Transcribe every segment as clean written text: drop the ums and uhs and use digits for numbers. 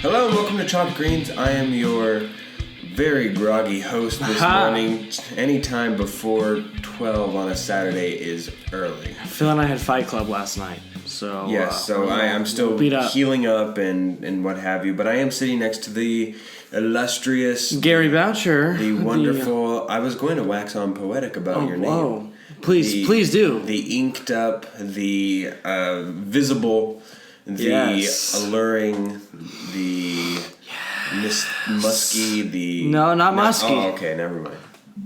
Hello and welcome to Chopped Greens. I am your very groggy host this morning. Anytime before 12 on a Saturday is early. Phil and I had Fight Club last night, so... Yes, I'm still healing up and what have you, but I am sitting next to the illustrious... Gary Boucher. The wonderful... I was going to wax on poetic about your name. Whoa. Please do. The inked up, the visible... The alluring, the musky, the... No, not musky. Oh, okay, never mind.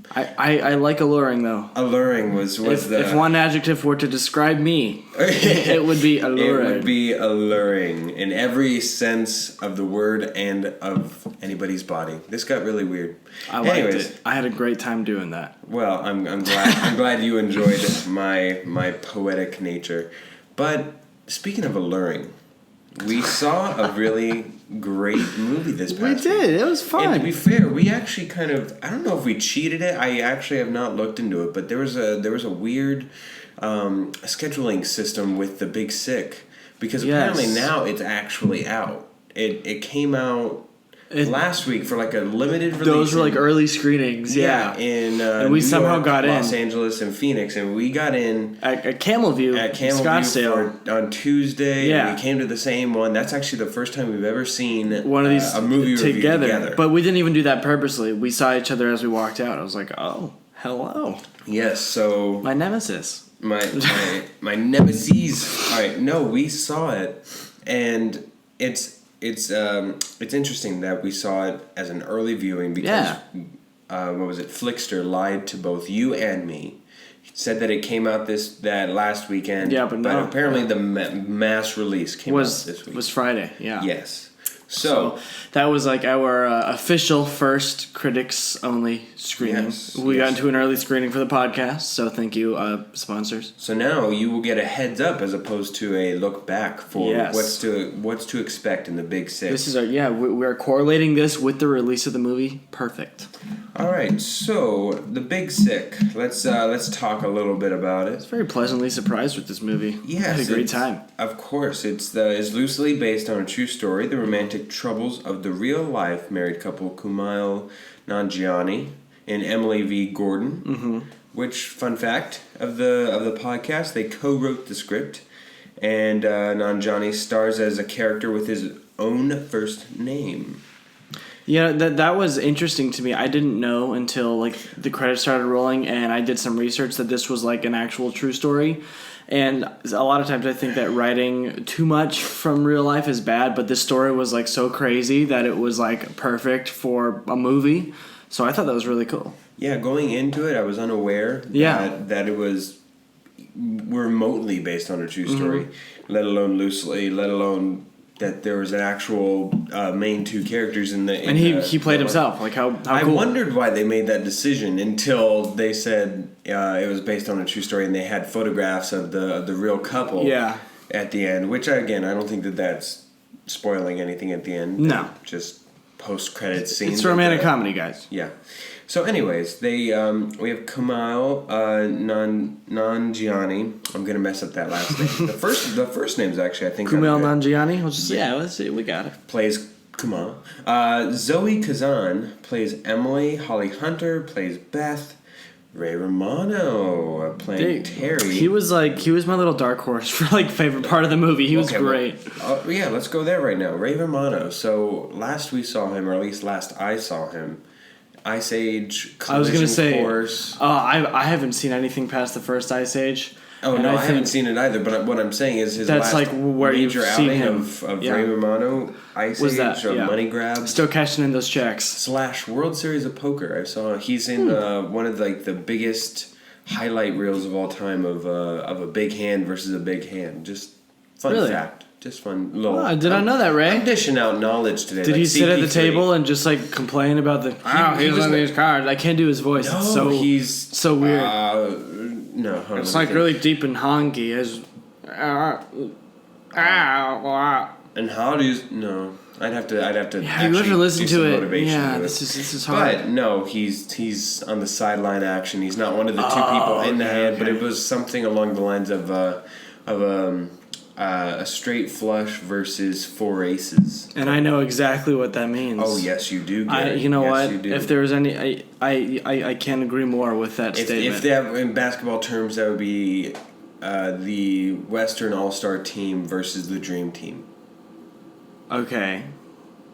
I like alluring, though. Alluring was if one adjective were to describe me, it would be alluring. It would be alluring in every sense of the word and of anybody's body. This got really weird. I liked it. I had a great time doing that. Well, I'm glad I'm glad you enjoyed my poetic nature. But... speaking of alluring, we saw a really great movie this past week. We did. It was fun. And to be fair, we actually kind of... I don't know if we cheated it. I actually have not looked into it. But there was a weird scheduling system with The Big Sick. Because apparently now it's actually out. It came out... last week for like a limited release. Those were like early screenings, in and we New somehow York, got Los in. Angeles, and Phoenix, and we got in at Camelview, Scottsdale on Tuesday. Yeah, and we came to the same one. That's actually the first time we've ever seen one of these a movie together. But we didn't even do that purposely. We saw each other as we walked out. I was like, oh, hello. Yes, so my nemesis. My nemesis. All right, no, we saw it, and it's interesting that we saw it as an early viewing because what was it? Flickster lied to both you and me. He said that it came out that last weekend. Yeah, but apparently the mass release came out this week. Was Friday? Yeah. Yes. So that was like our official first critics only screening. We got into an early screening for the podcast, so thank you, sponsors. So now you will get a heads up as opposed to a look back for what's to expect in The Big Sick. This is we're correlating this with the release of the movie. Perfect. All right, so The Big Sick. Let's talk a little bit about it. I was very pleasantly surprised with this movie. Yes, I had a great time. Of course, it's loosely based on a true story, the romantic troubles of the real-life married couple Kumail Nanjiani and Emily V. Gordon. Mm-hmm. Which, fun fact of the podcast, they co-wrote the script, and Nanjiani stars as a character with his own first name. Yeah, that was interesting to me. I didn't know until like the credits started rolling, and I did some research that this was like an actual true story. And a lot of times I think that writing too much from real life is bad, but this story was like so crazy that it was like perfect for a movie. So I thought that was really cool. Yeah, going into it, I was unaware that it was remotely based on a true story, let alone loosely, let alone that there was an actual main two characters in the... And he played himself. Like, how cool. I wondered why they made that decision until they said it was based on a true story and they had photographs of the real couple at the end, which, again, I don't think that's spoiling anything at the end. No. Just post-credits scenes. It's a romantic comedy, guys. Yeah. So, anyways, we have Kumail Nanjiani. I'm gonna mess up that last name. The first name's actually, I think, Kumail Nanjiani. Let's see. We got it. Plays Kumail. Zoe Kazan plays Emily. Holly Hunter plays Beth. Ray Romano playing Terry. He was my little dark horse for like favorite part of the movie. He was great. Well, let's go there right now. Ray Romano. So last we saw him, or at least last I saw him. Ice Age, Collision Course. I was going to say, I haven't seen anything past the first Ice Age. Oh, no, I haven't seen it either, but what I'm saying is his last major outing of Ray Romano, Ice Age, or Money Grab. Still cashing in those checks. / World Series of Poker. I saw he's in one of the biggest highlight reels of all time of a big hand versus a big hand. Just fun fact. Just fun little... Oh, did I know that, Ray? I'm dishing out knowledge today. Did he sit at the table and just, like, complain about the... he's on these cards. I can't do his voice. No, he's so weird. No, it's, like, really deep and honky. And how do you... No. I'd have to you have to listen to it. Yeah, this is hard. But, no, he's on the sideline action. He's not one of the two people in the hand, but it was something along the lines of a straight flush versus four aces. And I know exactly what that means. Oh, yes, you do, Gary. You know yes, what? You do. If there was any... I can't agree more with that statement. If they have, in basketball terms, that would be the Western All-Star team versus the Dream Team. Okay.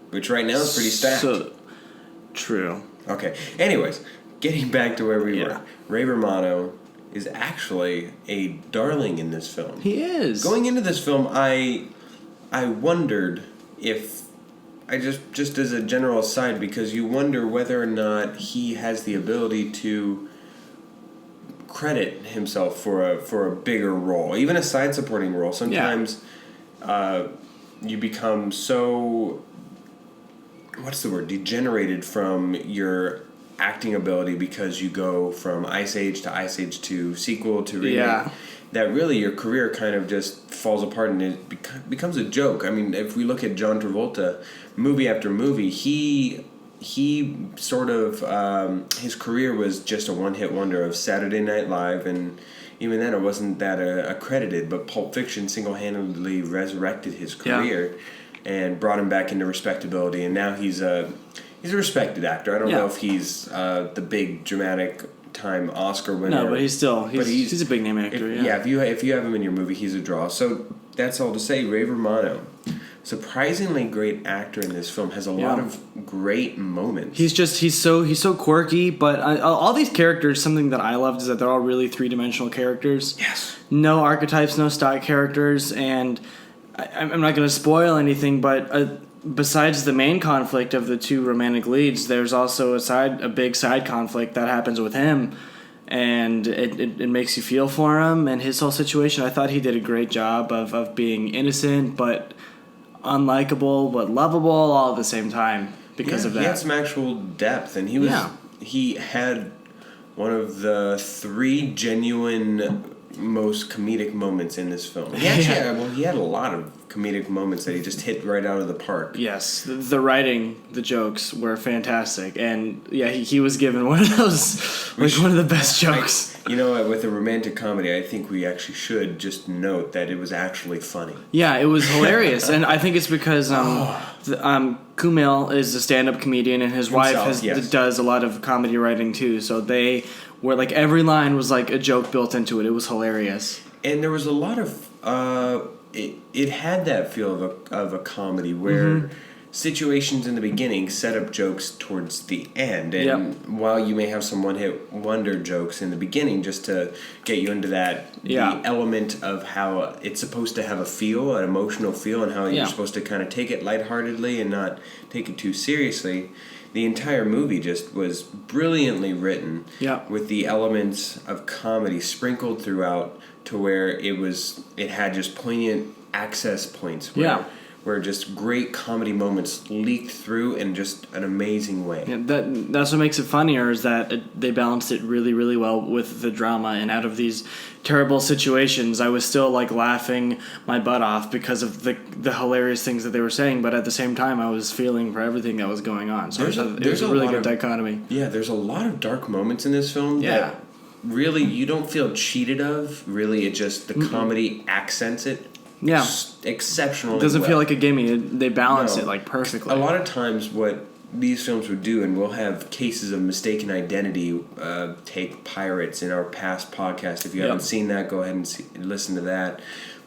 Which right now is pretty stacked. True. Okay. Anyways, getting back to where we were. Ray Romano is actually a darling in this film. He is. Going into this film, I wondered if... just as a general aside, because you wonder whether or not he has the ability to credit himself for a bigger role, even a side supporting role. Sometimes you become so, what's the word, degenerated from your acting ability because you go from Ice Age to Ice Age 2 sequel to remake. That really your career kind of just falls apart and it becomes a joke. I mean, if we look at John Travolta, movie after movie, he sort of, his career was just a one-hit wonder of Saturday Night Live, and even then it wasn't that accredited, but Pulp Fiction single-handedly resurrected his career and brought him back into respectability, and now he's a respected actor. I don't know if he's the big dramatic time Oscar winner. No, but he's a big name actor. If you have him in your movie, he's a draw. So that's all to say. Ray Romano, surprisingly great actor in this film, has a lot of great moments. He's so quirky, but all these characters, something that I loved is that they're all really three-dimensional characters. Yes. No archetypes, no stock characters, and I'm not going to spoil anything, but besides the main conflict of the two romantic leads, there's also a big side conflict that happens with him, and it makes you feel for him and his whole situation. I thought he did a great job of being innocent but unlikable but lovable all at the same time because of that. He had some actual depth, and he had one of the three genuine most comedic moments in this film. He had a lot of comedic moments that he just hit right out of the park. Yes, the writing, the jokes were fantastic, and he was given one of those, one of the best jokes. With a romantic comedy, I think we actually should just note that it was actually funny. Yeah, it was hilarious, and I think it's because Kumail is a stand-up comedian, and his wife does a lot of comedy writing too. So they were like every line was like a joke built into it. It was hilarious, and there was a lot of. It had that feel of a comedy where situations in the beginning set up jokes towards the end. And while you may have some one-hit wonder jokes in the beginning just to get you into that the element of how it's supposed to have a feel, an emotional feel, and how you're supposed to kind of take it lightheartedly and not take it too seriously, the entire movie just was brilliantly written with the elements of comedy sprinkled throughout to where it had just poignant access points where just great comedy moments leaked through in just an amazing way. Yeah, that's what makes it funnier is that they balanced it really, really well with the drama, and out of these terrible situations, I was still like laughing my butt off because of the hilarious things that they were saying, but at the same time, I was feeling for everything that was going on. So there's a really good dichotomy. Yeah, there's a lot of dark moments in this film that really you don't feel cheated of. Really, it just, the comedy accents it. Yeah, exceptionally. It doesn't feel like a gimme. They balance it like perfectly. A lot of times, what these films would do, and we'll have cases of mistaken identity. Take Pirates in our past podcast. If you haven't seen that, go ahead and listen to that.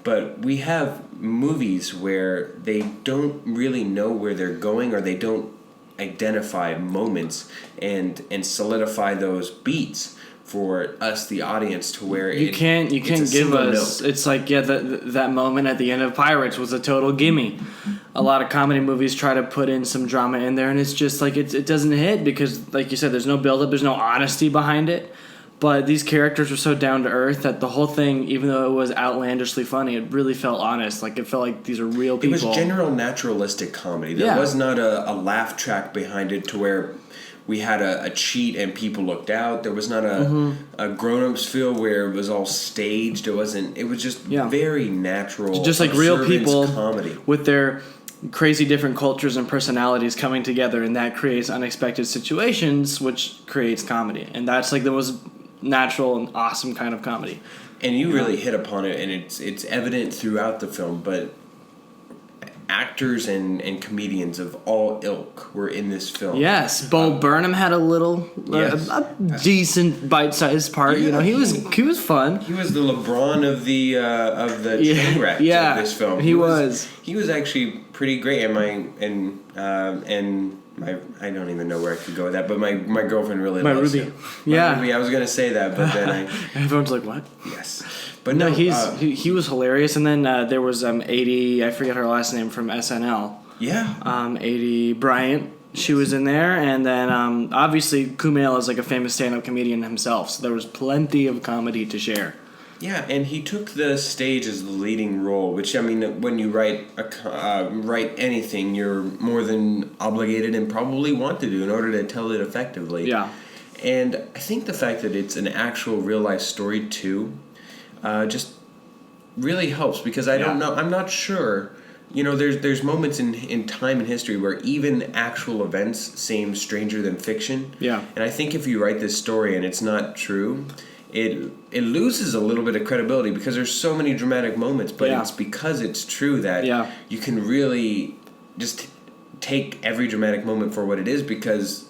But we have movies where they don't really know where they're going, or they don't identify moments and solidify those beats for us, the audience, to where you can't give us. It's like that moment at the end of Pirates was a total gimme. A lot of comedy movies try to put in some drama in there, and it's just like it doesn't hit because, like you said, there's no build up, there's no honesty behind it. But these characters were so down to earth that the whole thing, even though it was outlandishly funny, it really felt honest. Like it felt like these are real people. It was general naturalistic comedy. There was not a laugh track behind it to where we had a cheat and people looked out. There was not a grown-ups feel where it was all staged. It wasn't. It was just very natural. Just like real people comedy with their crazy different cultures and personalities coming together, and that creates unexpected situations, which creates comedy. And that's like the most natural and awesome kind of comedy. And you really hit upon it, and it's evident throughout the film, but actors and comedians of all ilk were in this film. Yes, Bo Burnham had a little, a decent bite-sized part. Yeah, he was fun. He was the LeBron of the train wreck of this film. He was actually pretty great. And my I don't even know where I could go with that, but my girlfriend really loves Ruby. him. Yeah, Ruby, I was gonna say that, but then everyone's like, what? Yes. But no, he was hilarious. And then there was 80, I forget her last name, from SNL. Yeah. 80 Bryant. She was in there. And then obviously Kumail is like a famous stand-up comedian himself. So there was plenty of comedy to share. Yeah, and he took the stage as the leading role, which, I mean, when you write anything, you're more than obligated and probably want to do in order to tell it effectively. Yeah. And I think the fact that it's an actual real-life story, too, just really helps, because I don't know, I'm not sure, there's moments in time and history where even actual events seem stranger than fiction. Yeah. And I think if you write this story and it's not true, it loses a little bit of credibility, because there's so many dramatic moments, but it's because it's true that you can really just take every dramatic moment for what it is, because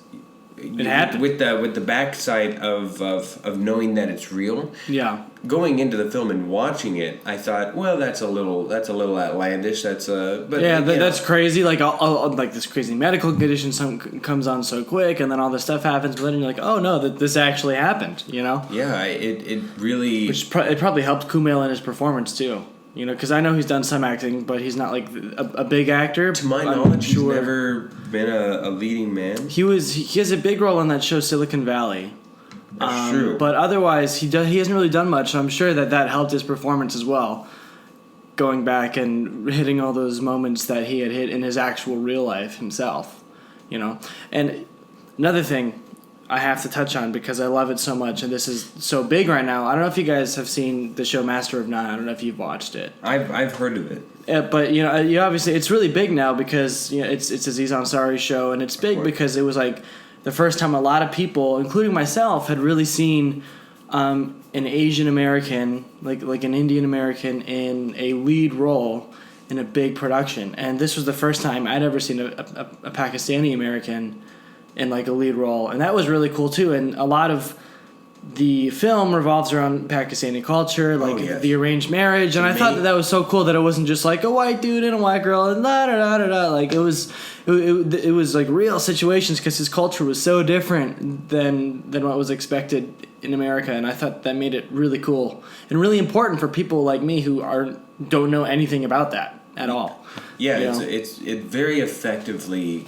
it happened. With the backside of knowing that it's real. Yeah. Going into the film and watching it, I thought, well, that's a little outlandish. That's that's crazy. Like like this crazy medical condition comes on so quick, and then all this stuff happens. But then you're like, oh no, that this actually happened. Yeah, it really. Which it probably helped Kumail in his performance too. Because I know he's done some acting, but he's not like a big actor. To my knowledge, he's never been a leading man. He has a big role on that show Silicon Valley. That's true. But otherwise, he hasn't really done much. So I'm sure that helped his performance as well. Going back and hitting all those moments that he had hit in his actual real life himself. And another thing I have to touch on, because I love it so much, and this is so big right now. I don't know if you guys have seen the show Master of None. I don't know if you've watched it. I've heard of it. But you obviously it's really big now, because it's Aziz Ansari's show, and it's big because it was like the first time a lot of people, including myself, had really seen an Asian American, like an Indian American, in a lead role in a big production. And this was the first time I'd ever seen a Pakistani American in like a lead role, and that was really cool too. And a lot of the film revolves around Pakistani culture, like the arranged marriage, and I thought that was so cool that it wasn't just like a white dude and a white girl and da da da da da. Like it was like real situations, because his culture was so different than what was expected in America, and I thought that made it really cool and really important for people like me who don't know anything about that at all. Yeah, it very effectively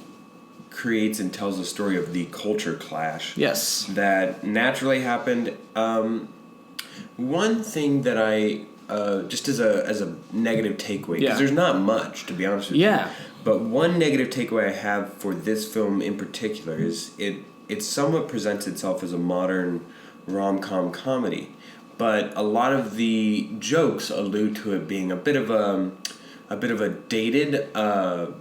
creates and tells a story of the culture clash. Yes. That naturally happened. One thing that I just as a negative takeaway, because there's not much, to be honest with you. But one negative takeaway I have for this film in particular is it somewhat presents itself as a modern rom-com comedy, but a lot of the jokes allude to it being a bit of a dated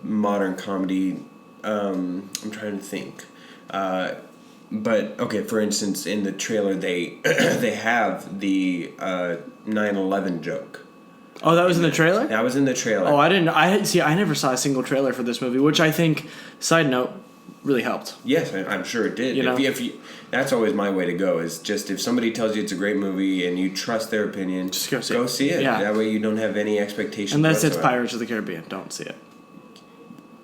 modern comedy. I'm trying to think. But okay, for instance, in the trailer they have the 9/11 joke. Oh, that was in the trailer? That was in the trailer. Oh, I didn't. I never saw a single trailer for this movie, which I think, side note, really helped. Yes, I'm sure it did. If you, that's always my way to go. Is just if somebody tells you it's a great movie and you trust their opinion, just go see it. Yeah. That way you don't have any expectations. Unless it's Pirates of the Caribbean, don't see it.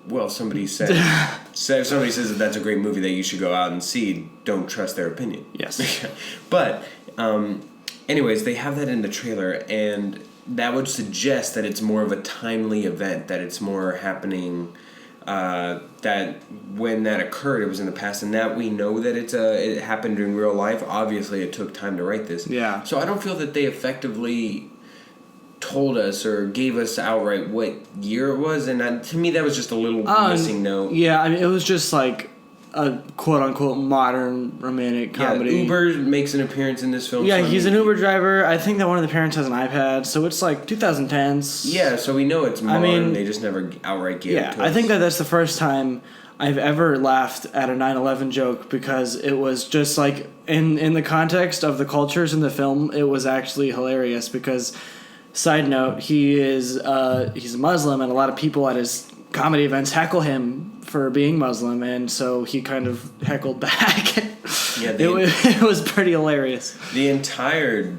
Well, somebody said, if somebody says that that's a great movie that you should go out and see, don't trust their opinion. Yes. But, anyways, they have that in the trailer, and that would suggest that it's more of a timely event, that it's more happening, that when that occurred, it was in the past, and that we know that it happened in real life. Obviously, it took time to write this. Yeah. So I don't feel that they effectively told us or gave us outright what year it was, and to me that was just a little missing note. Yeah, I mean, it was just like a quote unquote modern romantic comedy. Yeah, Uber makes an appearance in this film. Yeah, so he's an Uber driver. I think that one of the parents has an iPad, so it's like 2010s. Yeah, so we know it's modern. They just never outright give it to us. I think that's the first time I've ever laughed at a 9/11 joke because it was just like in the context of the cultures in the film, it was actually hilarious because. Side note: he's a Muslim, and a lot of people at his comedy events heckle him for being Muslim, and so he kind of heckled back. Yeah, it was pretty hilarious. The entire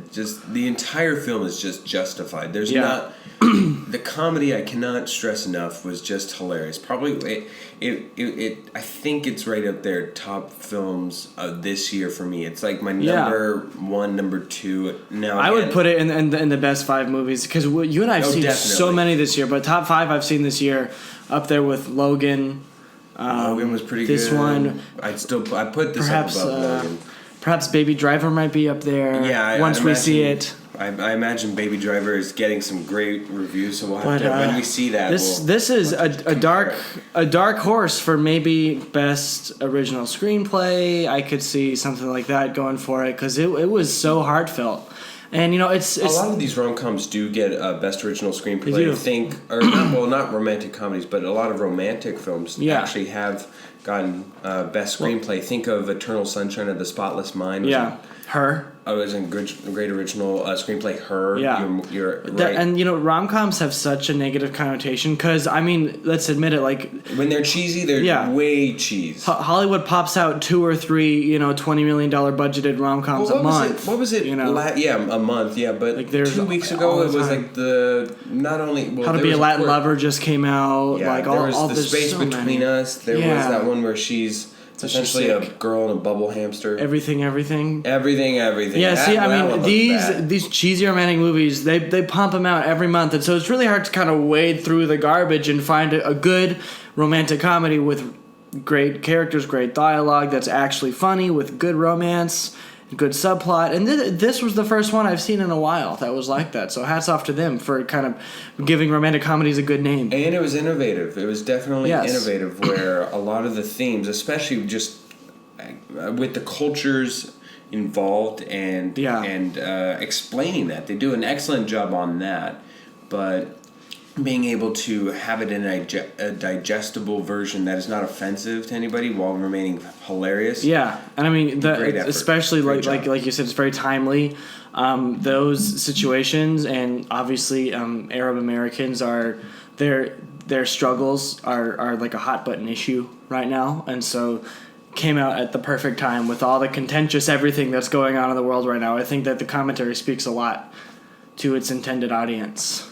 film is just justified. There's not the comedy. I cannot stress enough was just hilarious. Probably I think it's right up there, top films of this year for me. It's like my number one, number two. Now I would put it in the best 5 movies because you and I have seen definitely. So many this year. But top 5 I've seen this year, up there with Logan. Logan was pretty this good. This one, I put this perhaps, up above Logan. Perhaps Baby Driver might be up there. Yeah, once we see it. I imagine Baby Driver is getting some great reviews, so we'll have to when we see that. This is a dark horse for maybe best original screenplay. I could see something like that going for it because it was so heartfelt. And it's a lot of these rom-coms do get best original screenplay. They do. I think, or not romantic comedies, but a lot of romantic films actually have gotten best screenplay. Think of Eternal Sunshine of the Spotless Mind. Her. It was a great original screenplay. Her. Yeah. You're right. And rom-coms have such a negative connotation because let's admit it. Like when they're cheesy, they're way cheese. Hollywood pops out 2 or 3, $20 million budgeted rom-coms a month. What was it? A month. Yeah, but like 2 weeks ago it was like not only How to Be a Latin Lover just came out. Yeah, like there was all The this Space so Between many. Us. There was that one where she's. Essentially a girl in a bubble hamster. Everything. Yeah, these cheesy romantic movies, they pump them out every month, and so it's really hard to kind of wade through the garbage and find a good romantic comedy with great characters, great dialogue that's actually funny, with good romance, good subplot. And this was the first one I've seen in a while that was like that. So hats off to them for kind of giving romantic comedies a good name. And it was innovative. It was definitely innovative where a lot of the themes, especially just with the cultures involved and explaining that. They do an excellent job on that. But being able to have it in a digestible version that is not offensive to anybody while remaining hilarious. Yeah, and I mean, especially like you said, it's very timely. Those situations, and obviously, Arab Americans their struggles are like a hot button issue right now, and so came out at the perfect time with all the contentious everything that's going on in the world right now. I think that the commentary speaks a lot to its intended audience.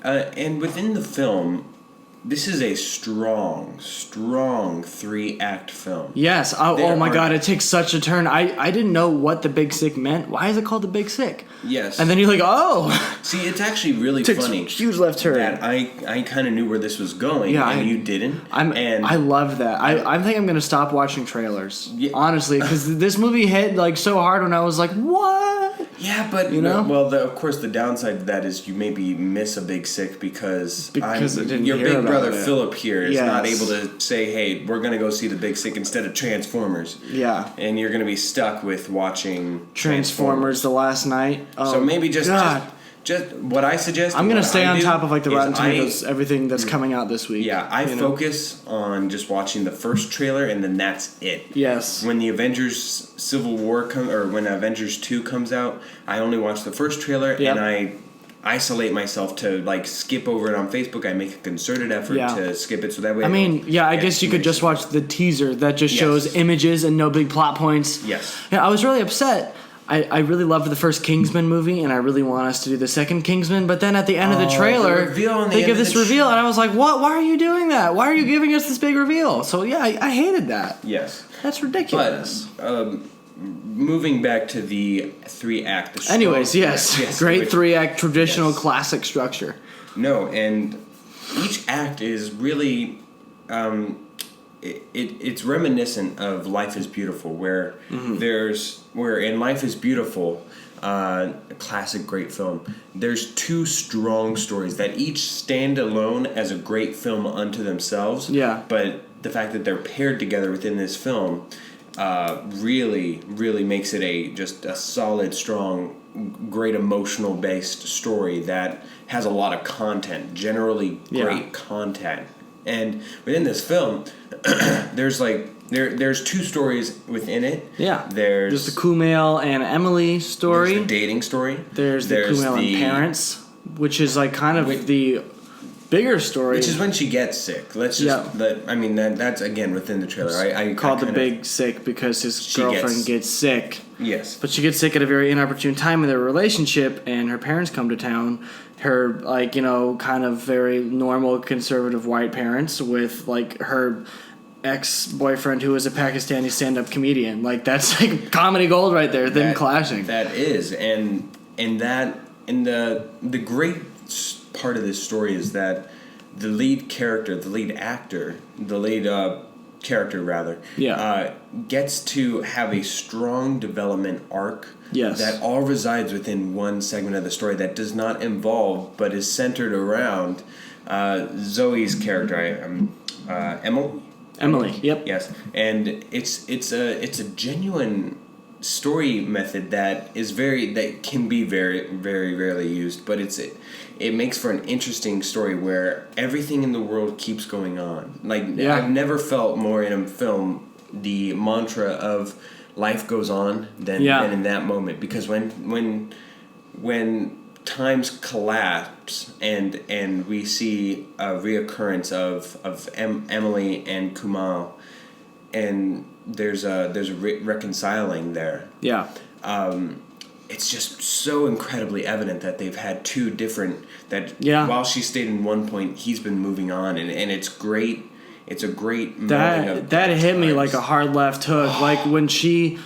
And within the film, this is a strong 3-act film. Yes. Oh my God, it takes such a turn. I didn't know what the Big Sick meant. Why is it called the Big Sick? Yes. And then you're like, oh. See, it's actually really funny. Huge left turn. That I kind of knew where this was going, you didn't. I love that. I think I'm going to stop watching trailers, honestly, because this movie hit like so hard when I was like, what? Yeah, but well, of course, the downside to that is you maybe miss a Big Sick because your big brother Philip here is not able to say, "Hey, we're gonna go see the Big Sick instead of Transformers." Yeah, and you're gonna be stuck with watching Transformers the last night. Oh, so maybe just what I suggest. I'm gonna stay on top of like the Rotten Tomatoes, everything that's coming out this week. Yeah, I focus on just watching the first trailer and then that's it. Yes. When the Avengers Civil War when Avengers 2 comes out, I only watch the first trailer and I isolate myself to like skip over it on Facebook. I make a concerted effort to skip it so that way. I mean, I guess you could just watch the teaser that just shows images and no big plot points. Yes. Yeah, I was really upset. I really loved the first Kingsman movie, and I really want us to do the second Kingsman. But then at the end of the trailer, they give this reveal, and I was like, "What? Why are you doing that? Why are you giving us this big reveal?" So yeah, I hated that. Yes, that's ridiculous. But moving back to the 3-act. Anyways, great 3-act traditional classic structure. No, and each act is really. It's reminiscent of Life is Beautiful, where in Life is Beautiful, a classic great film, there's 2 strong stories that each stand alone as a great film unto themselves. Yeah. But the fact that they're paired together within this film really makes it just a solid, strong, great emotional based story that has a lot of content, generally great content. And within this film, there's two stories within it. Yeah. There's the Kumail and Emily story. There's the dating story. There's the Kumail and parents, which is like kind of the bigger story. Which is when she gets sick. That's again within the trailer. I called the big sick because his girlfriend gets sick. Yes. But she gets sick at a very inopportune time in their relationship, and her parents come to town. Her, kind of very normal conservative white parents with, her ex-boyfriend who is a Pakistani stand-up comedian. That's comedy gold right there, them clashing. That is. And the great part of this story is that the lead character gets to have a strong development arc that all resides within one segment of the story that does not involve but is centered around Zoe's character, Emily. Yep. Yes, and it's a genuine story method that can be very, very rarely used, but it makes for an interesting story where everything in the world keeps going on. I've never felt more in a film the mantra of life goes on than in that moment, because when times collapse and we see a reoccurrence of Emily and Kumail, and there's a reconciling there. Yeah. It's just so incredibly evident that they've had two different while she stayed in one point, he's been moving on, and it's great. It's a great moment that hit me like a hard left hook. Like when she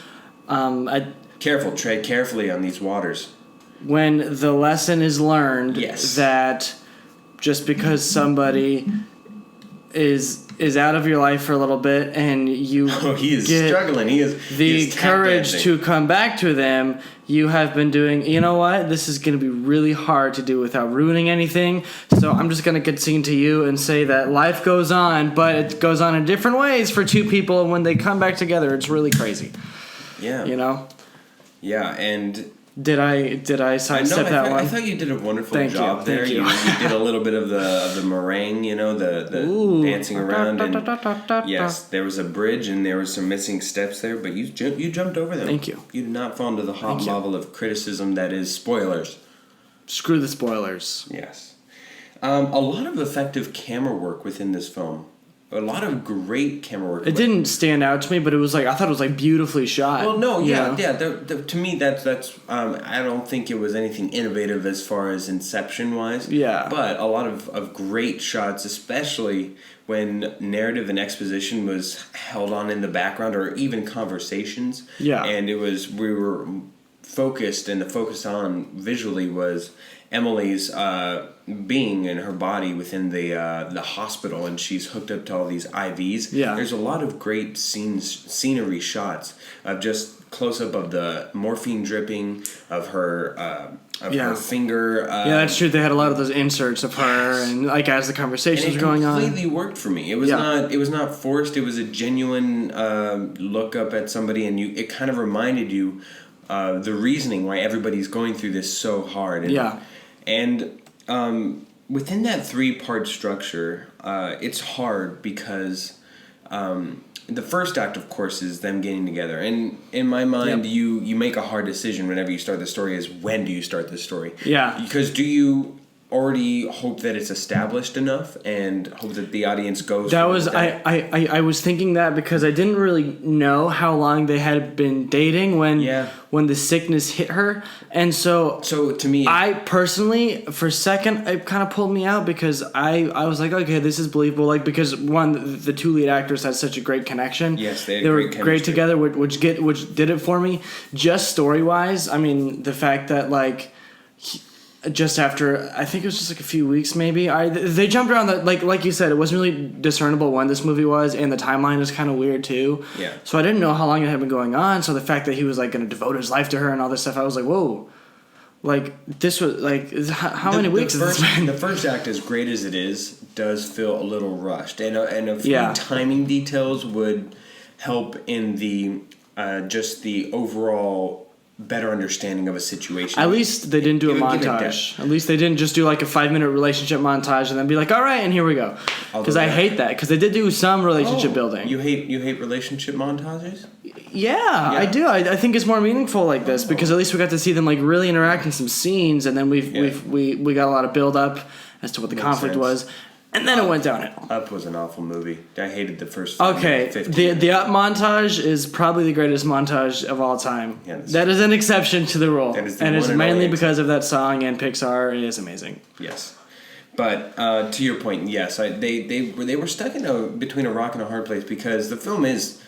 tread carefully on these waters. When the lesson is learned that just because somebody is out of your life for a little bit and you he is struggling. He is courage to come back to them, you have been doing, you know what, this is going to be really hard to do without ruining anything, so I'm just going to concede to you and say that life goes on, but it goes on in different ways for two people, and when they come back together, it's really crazy. Yeah. Yeah, and Did I sidestep that one? I thought you did a wonderful job there. Thank you. You did a little bit of the meringue, the dancing around. And yes, there was a bridge and there was some missing steps there, but you jumped over them. Thank you. You did not fall into the hobnoble of criticism that is spoilers. Screw the spoilers. Yes. A lot of effective camera work within this film. A lot of great camera work. It didn't stand out to me, but it was I thought it was beautifully shot. Well, no, yeah. To me, that's. I don't think it was anything innovative as far as Inception wise. Yeah. But a lot of great shots, especially when narrative and exposition was held on in the background, or even conversations. Yeah. And we were focused, and the focus on visually was Emily's being in her body within the hospital, and she's hooked up to all these IVs. Yeah. There's a lot of great scenery shots of just close up of the morphine dripping of her her finger. That's true. They had a lot of those inserts of her, and as the conversations were going on. It completely worked for me. It was not forced. It was a genuine look up at somebody, and it kind of reminded you the reasoning why everybody's going through this so hard. And within that 3-part structure, it's hard because the first act, of course, is them getting together. And in my mind, you make a hard decision whenever you start the story is when do you start the story? Yeah. Because do you already hope that it's established enough and hope that the audience goes that was I was thinking that because I didn't really know how long they had been dating when the sickness hit her, and so to me, I personally for a second it kind of pulled me out because I was like, okay, this is believable, because one, the two lead actors had such a great connection. Yes, they were great together, which did it for me. Just story wise, I mean, the fact that just after, I think it was just a few weeks maybe, they jumped around like you said, it wasn't really discernible when this movie was, and the timeline is kind of weird too. Yeah. So I didn't know how long it had been going on, so the fact that he was going to devote his life to her and all this stuff, I was like, whoa, Like, this was, like, how many weeks has this been? The first act, as great as it is, does feel a little rushed. And a few timing details would help in the just the overall better understanding of a situation. At least they didn't do a montage. At least they didn't just do like a 5-minute relationship montage and then be like, all right, and here we go. Because I hate that. Because they did do some relationship building. You hate relationship montages? Yeah, I do. I think it's more meaningful like this because at least we got to see them like really interact in some scenes, and then we got a lot of build up as to what the conflict was. And then it went downhill. Up was an awful movie. I hated the first. Okay, the Up montage is probably the greatest montage of all time. Yeah, that is an exception to the rule, and it's mainly because of that song. And Pixar is amazing. Yes, but to your point, yes, they were stuck between a rock and a hard place because the film is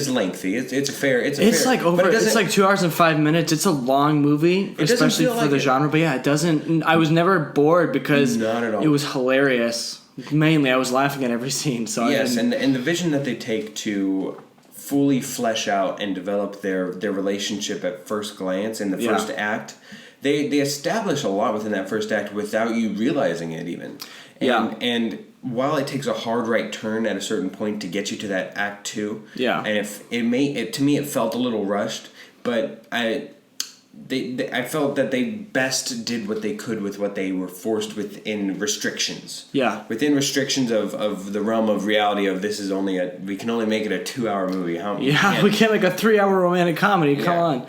lengthy. It's like 2 hours and 5 minutes. It's a long movie, especially for the genre. But yeah, it doesn't. I was never bored because not at all. It was hilarious. Mainly, I was laughing at every scene. So yes, and the vision that they take to fully flesh out and develop their relationship at first glance in the first act. They establish a lot within that first act without you realizing it even. And while it takes a hard right turn at a certain point to get you to that act 2, and to me it felt a little rushed, but I felt that they best did what they could with what they were forced within restrictions. Yeah. Within restrictions of the realm of reality of this is we can only make it a 2-hour movie. We can't make a 3-hour romantic comedy. Come on.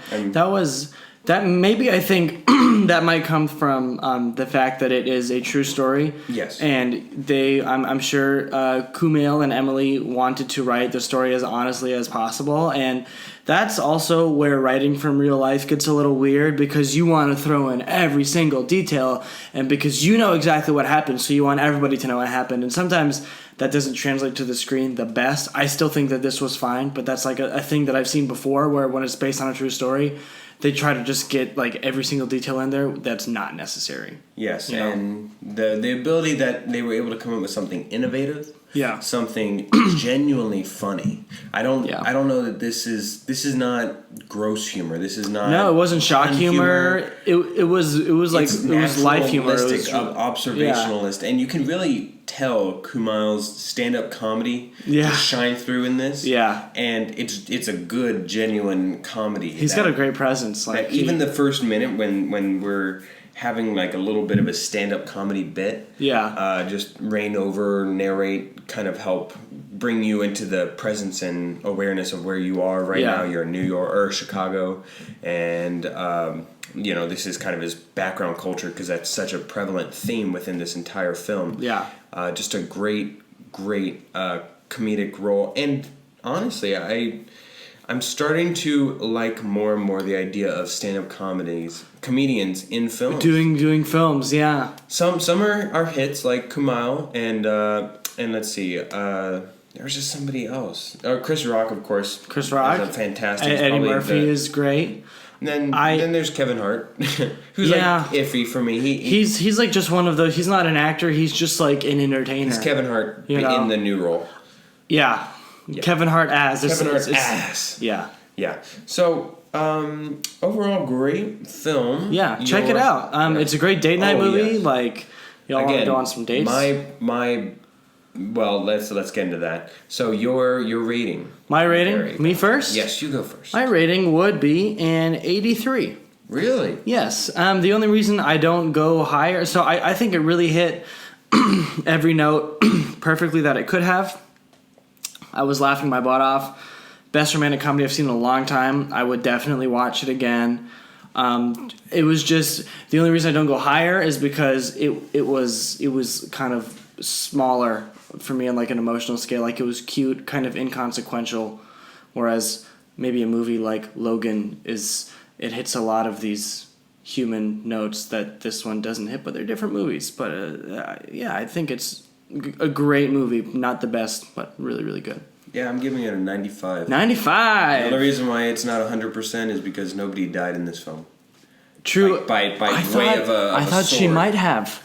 That maybe I think that might come from the fact that it is a true story. Yes. And I'm sure Kumail and Emily wanted to write the story as honestly as possible. And that's also where writing from real life gets a little weird because you want to throw in every single detail and because you know exactly what happened, so you want everybody to know what happened. And sometimes that doesn't translate to the screen the best. I still think that this was fine, but that's like a thing that I've seen before where when it's based on a true story, they try to just get like every single detail in there that's not necessary. Yes, and the ability that they were able to come up with something innovative, something genuinely funny. I don't know that this is not gross humor. This is not. No, it wasn't shock humor. It was life humor. It was observationalist, and you can really tell Kumail's stand-up comedy to shine through in this. Yeah, and it's a good, genuine comedy. He's got a great presence. Like even the first minute when we're having like a little bit of a stand-up comedy bit. Yeah. Just reign over, narrate, kind of help bring you into the presence and awareness of where you are right now. You're in New York or Chicago, and this is kind of his background culture because that's such a prevalent theme within this entire film. Yeah. Just a great comedic role, and honestly, I'm starting to like more and more the idea of stand-up comedians in films. Doing films, yeah. Some are hits like Kumail and let's see, there's just somebody else. Chris Rock, of course. Chris Rock, is fantastic. Eddie Murphy is great. And then there's Kevin Hart, who's like iffy for me. He's like just one of those. He's not an actor. He's just like an entertainer. He's Kevin Hart in the new role. Yeah. Kevin Hart as. Yeah. Yeah. So, overall, great film. Yeah, check it out. It's a great date night movie. Yes. Like, y'all want to go on some dates? Well, let's get into that. So, your rating. My rating? Me first? Yes, you go first. My rating would be an 83. Really? Yes. The only reason I don't go higher, so I think it really hit every note perfectly that it could have. I was laughing my butt off. Best romantic comedy I've seen in a long time. I would definitely watch it again. It was just the only reason I don't go higher is because it was kind of smaller for me on like an emotional scale. Like it was cute, kind of inconsequential, whereas maybe a movie like Logan it hits a lot of these human notes that this one doesn't hit, but they're different movies. But I think it's a great movie, not the best, but really, really good. Yeah, I'm giving it a 95. 95! The only reason why it's not 100% is because nobody died in this film. True. By way of a I thought sword. she might have.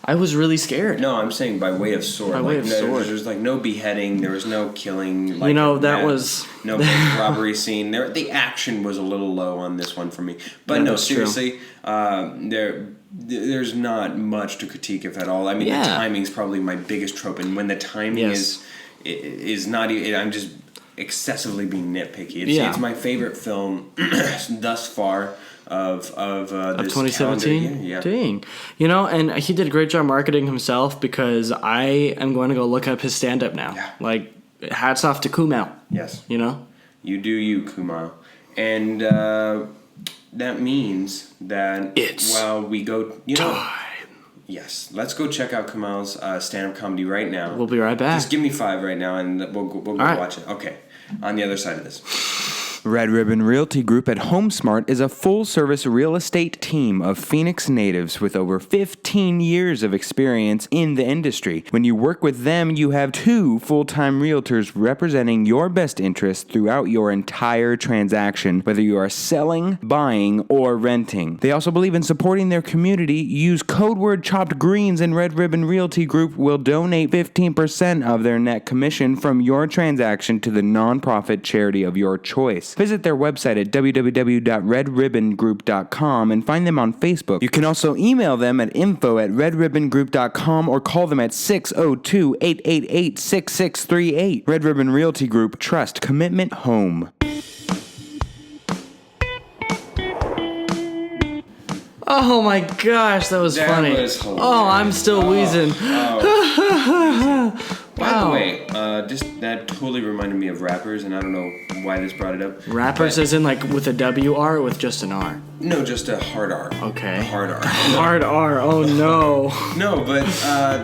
I was really scared. No, I'm saying by way of sword. By way of sword. There's like no beheading. There was no killing. Like, that was... No robbery scene. The action was a little low on this one for me. But no, seriously, there's not much to critique, if at all. I mean, the timing's probably my biggest trope. And when the timing is not even... I'm just excessively being nitpicky. It's my favorite film thus far of this 2017. Yeah. Dang. And he did a great job marketing himself, because I am going to go look up his stand-up now. Yeah. Like, hats off to Kumail. Yes. You do you, Kumail. And that means that while we go... time. Yes. Let's go check out Kumail's stand-up comedy right now. We'll be right back. Just give me 5 right now, and we'll go watch it. Okay. On the other side of this. Red Ribbon Realty Group at HomeSmart is a full-service real estate team of Phoenix natives with over 15 years of experience in the industry. When you work with them, you have 2 full-time realtors representing your best interests throughout your entire transaction, whether you are selling, buying, or renting. They also believe in supporting their community. Use code word chopped greens, and Red Ribbon Realty Group will donate 15% of their net commission from your transaction to the nonprofit charity of your choice. Visit their website at www.redribbongroup.com and find them on Facebook. You can also email them at info@redribbongroup.com or call them at 602-888-6638. Red Ribbon Realty Group. Trust, commitment, home. Oh my gosh, that was funny. Was hilarious. I'm still wheezing. By the way, that totally reminded me of rappers, and I don't know why this brought it up. Rappers as in like with a W-R or with just an R? No, just a hard R. Okay. A hard R. Hard R, oh no. No, but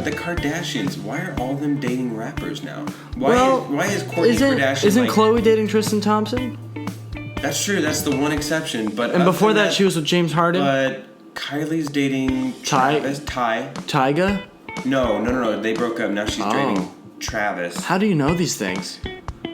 the Kardashians, why are all of them dating rappers now? Why is Kourtney Kardashian Isn't Khloe dating Tristan Thompson? That's true, that's the one exception. But and before that, she was with James Harden? But Kylie's dating Travis. Tyga? No. They broke up. Now she's dating Travis. How do you know these things?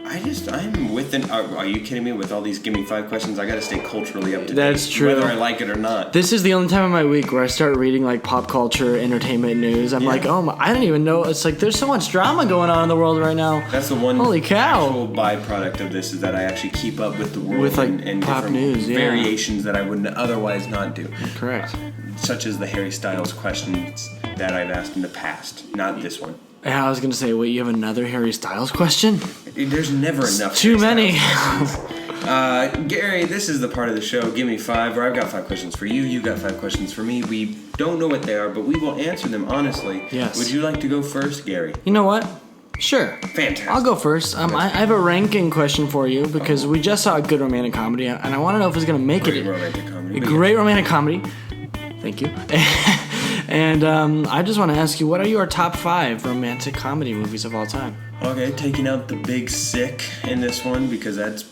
I'm with an... Are you kidding me? With all these Give Me 5 questions, I gotta stay culturally up to date. That's true. Whether I like it or not. This is the only time in my week where I start reading like pop culture, entertainment news. I'm like, I didn't even know. It's like there's so much drama going on in the world right now. That's the one Holy cow. actual byproduct of this, is that I actually keep up with the world with like and pop different news, variations that I would otherwise not do. Correct. Such as the Harry Styles questions that I've asked in the past. Not this one. Yeah, I was gonna say, wait, you have another Harry Styles question? There's never enough. Too many. Gary, this is the part of the show, Give Me 5, where I've got 5 questions for you, you got 5 questions for me. We don't know what they are, but we will answer them honestly. Yes. Would you like to go first, Gary? You know what? Sure. Fantastic. I'll go first. I have a ranking question for you, because we just saw a good romantic comedy, and I want to know if it's gonna make Great it. romantic comedy. Great romantic comedy. Thank you. And I just want to ask you, what are your top 5 romantic comedy movies of all time? Okay, taking out the Big Sick in this one, because I'd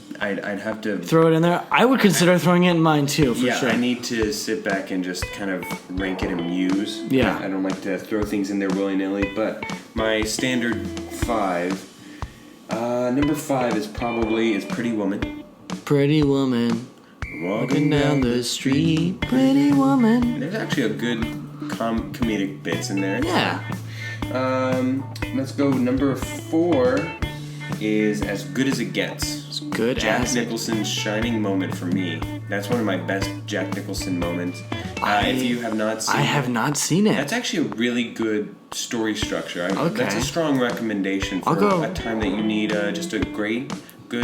have to throw it in there. I would consider throwing it in mine too, for sure. I need to sit back and just kind of rank it and muse. Yeah. I don't like to throw things in there willy-nilly, but my standard 5, number 5 is Pretty Woman. Pretty Woman. Walking down the street, pretty woman. There's actually a good comedic bits in there. Yeah. Let's go. Number 4 is As Good as It Gets. As good Jack as Nicholson's shining moment for me. That's one of my best Jack Nicholson moments. If you have not seen it. I have not seen it. That's actually a really good story structure. Okay. That's a strong recommendation for a time that you need just a good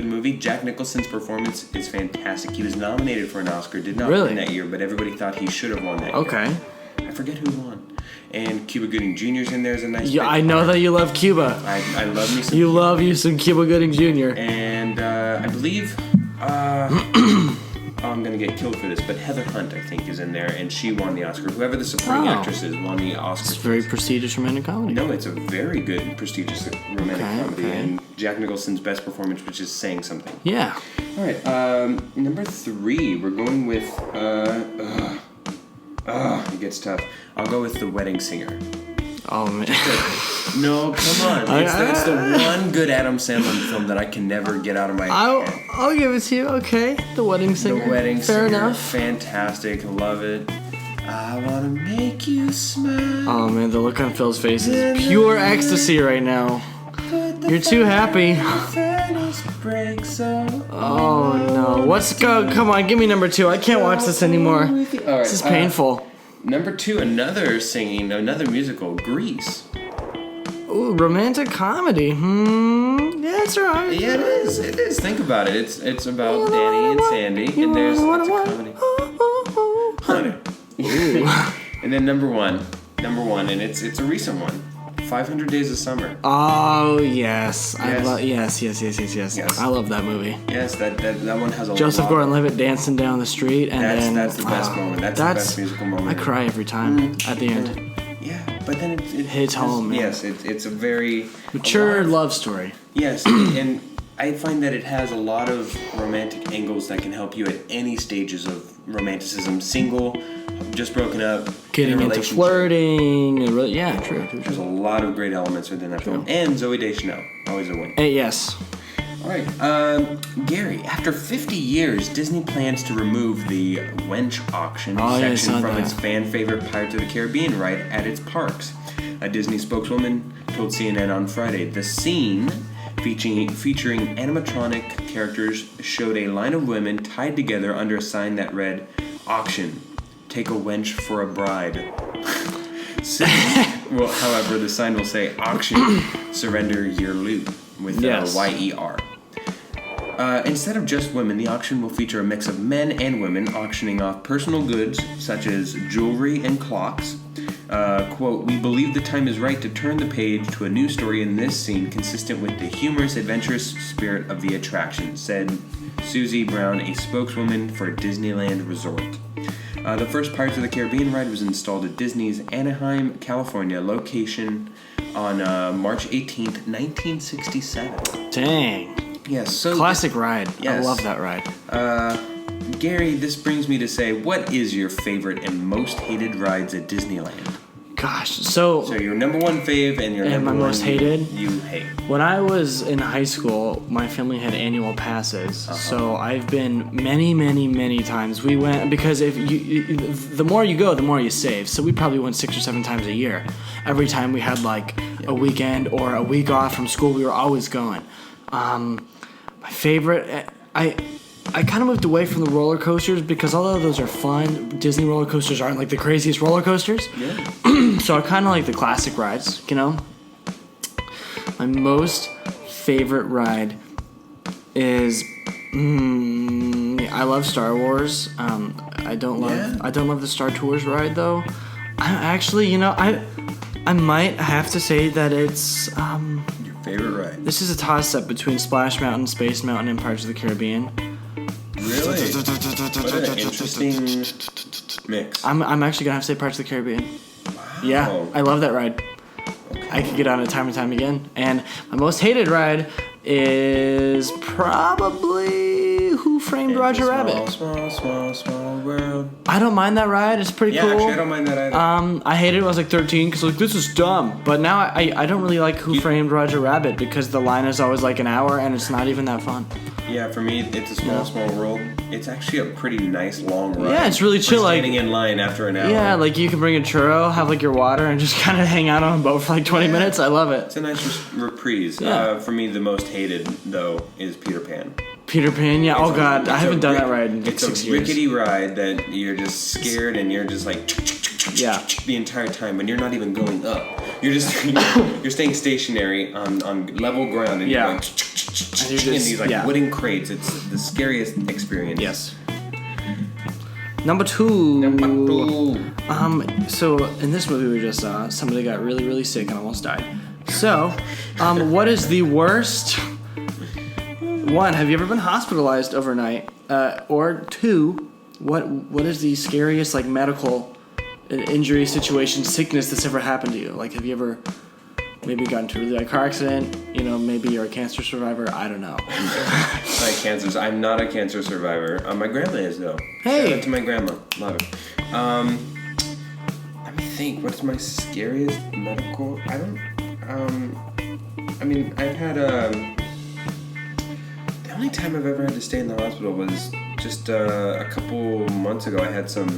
movie. Jack Nicholson's performance is fantastic. He was nominated for an Oscar, did not win that year, but everybody thought he should have won that year. Okay. I forget who won. And Cuba Gooding Jr.'s in there as a nice. Yeah, I know that you love Cuba. I love me some. You love you some Cuba Gooding Jr. And I believe. I'm gonna get killed for this, but Heather Hunt, I think, is in there, and she won the Oscar. Whoever the supporting actress is won the Oscar. It's a very prestigious romantic comedy. No, it's a very good, prestigious romantic comedy, and Jack Nicholson's best performance, which is saying something. Yeah. All right, number 3, we're going with. It gets tough. I'll go with The Wedding Singer. Oh man. No, come on. It's the one good Adam Sandler film that I can never get out of my head. I'll give it to you. Okay, The Wedding Singer. The Wedding Singer. Fair enough. Fantastic. Love it. I wanna make you smile. Oh man, the look on Phil's face is pure ecstasy right now. You're too happy. Oh no. Let's go. Come on, give me number 2. I can't watch this anymore. This is painful. Number 2, another musical, Grease. Ooh, romantic comedy. Yeah, it's alright. Yeah, it is. Think about it. It's about Danny and Sandy, and it's a comedy. And then number one, and it's a recent one. 500 Days of Summer. Oh yes, Yes. yes. I love that movie. Yes, that one has a Joseph lot. Gordon-Levitt dancing down the street, and That's the best moment. That's the best musical moment. I cry every time at the end. Yeah, but then it hits home. Man. Yes, it's a very mature love story. Yes, and I find that it has a lot of romantic angles that can help you at any stages of romanticism. Single, just broken up, getting in a into flirting. True. There's a lot of great elements within that film. And Zooey Deschanel, always a win. Yes. All right, Gary, after 50 years, Disney plans to remove the Wench auction section from its fan favorite Pirates of the Caribbean ride at its parks. A Disney spokeswoman told CNN on Friday the scene featuring animatronic characters showed a line of women tied together under a sign that read, "Auction, take a wench for a bride." However, the sign will say, "Auction, surrender your loot," with YER. Instead of just women, the auction will feature a mix of men and women auctioning off personal goods such as jewelry and clocks. Quote, "We believe the time is right to turn the page to a new story in this scene consistent with the humorous, adventurous spirit of the attraction," said Susie Brown, a spokeswoman for Disneyland Resort. The first Pirates of the Caribbean ride was installed at Disney's Anaheim, California location on March 18th, 1967. Dang. Yes, so classic ride. Yes. I love that ride. Gary, this brings me to say, what is your favorite and most hated rides at Disneyland? Gosh, so your number 1 fave and your number my one most hated. You hate. When I was in high school, my family had annual passes, so I've been many times. We went because if the more you go, the more you save. So we probably went 6 or 7 times a year. Every time we had like a weekend or a week off from school, we were always going. My favorite, I kind of moved away from the roller coasters because although those are fun, Disney roller coasters aren't like the craziest roller coasters. Yeah. So I kind of like the classic rides, you know? My most favorite ride is I love Star Wars. I don't love the Star Tours ride though. I might have to say that it's Your favorite ride. This is a toss-up between Splash Mountain, Space Mountain, and Pirates of the Caribbean. Really? What an interesting mix. I'm actually gonna have to say Pirates of the Caribbean. Wow. Yeah, I love that ride. Okay. I could get on it time and time again. And my most hated ride is probably Who Framed Roger Rabbit. Small world. I don't mind that ride. It's pretty cool. Yeah, actually, I don't mind that either. I hated it when I was like 13 because like this is dumb. But now I don't really like Who Framed Roger Rabbit because the line is always like an hour and it's not even that fun. Yeah, for me, it's a small world. It's actually a pretty nice long ride. Yeah, it's really chill. Standing in line after an hour. Yeah, like you can bring a churro, have like your water, and just kind of hang out on a boat for like 20 minutes. I love it. It's a nice reprise. Yeah. For me, the most hated though is Peter Pan. Peter Pan, yeah. Oh god, I haven't done that ride in like 6 years. It's a rickety ride that you're just scared and you're just like the entire time when you're not even going up. You're just you're staying stationary on level ground and you're going in these like wooden crates. It's the scariest experience. Yes. Number two. So in this movie we just saw, somebody got really sick and almost died. So, what is the worst? 1, have you ever been hospitalized overnight? Or 2, what is the scariest like medical injury situation, sickness that's ever happened to you? Like, have you ever maybe gotten into a really car accident? You know, maybe you're a cancer survivor. I don't know. I'm not a cancer survivor. My grandma is though. Hey, shout out to my grandma. Love it. Let me think. What's my scariest medical? I've had the only time I've ever had to stay in the hospital was just a couple months ago. I had some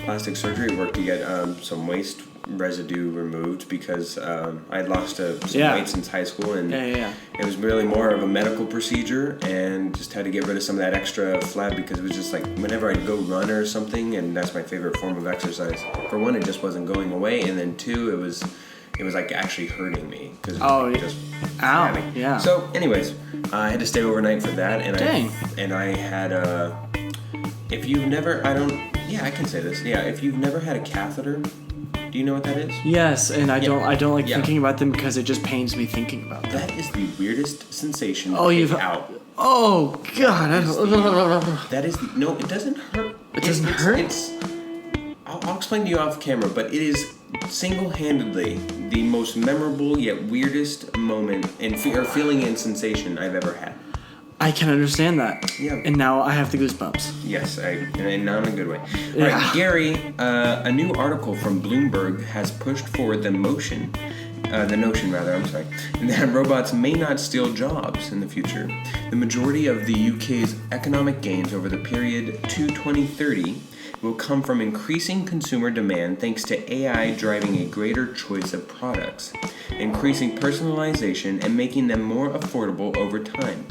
plastic surgery at work to get some waste residue removed because I had lost some weight since high school, and it was really more of a medical procedure, and just had to get rid of some of that extra flab because it was just like whenever I'd go run or something, and that's my favorite form of exercise. For one, it just wasn't going away, and then two, it was like actually hurting me because just ow, yeah. So, anyways, I had to stay overnight for that, and I had if you've never, I can say this, if you've never had a catheter. Do you know what that is? Yes, and I don't like thinking about them because it just pains me thinking about them. That is the weirdest sensation to take out. Oh, God. That is no, it doesn't hurt. It doesn't hurt? I'll explain to you off camera, but it is single-handedly the most memorable yet weirdest moment or feeling and sensation I've ever had. I can understand that. Yeah. And now I have the goosebumps. Yes, and now in a good way. Yeah. All right, Gary, a new article from Bloomberg has pushed forward the notion that robots may not steal jobs in the future. The majority of the UK's economic gains over the period to 2030 will come from increasing consumer demand thanks to AI driving a greater choice of products, increasing personalization, and making them more affordable over time.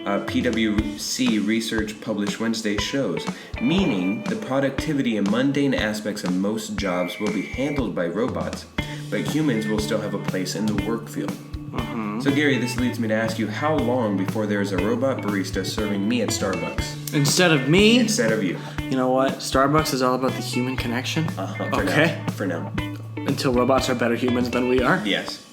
PwC research published Wednesday shows, meaning the productivity and mundane aspects of most jobs will be handled by robots, but humans will still have a place in the work field. Mm-hmm. So Gary, this leads me to ask you, how long before there's a robot barista serving me at Starbucks? Instead of me? Instead of you. You know what? Starbucks is all about the human connection. For now. Until robots are better humans than we are? Yes.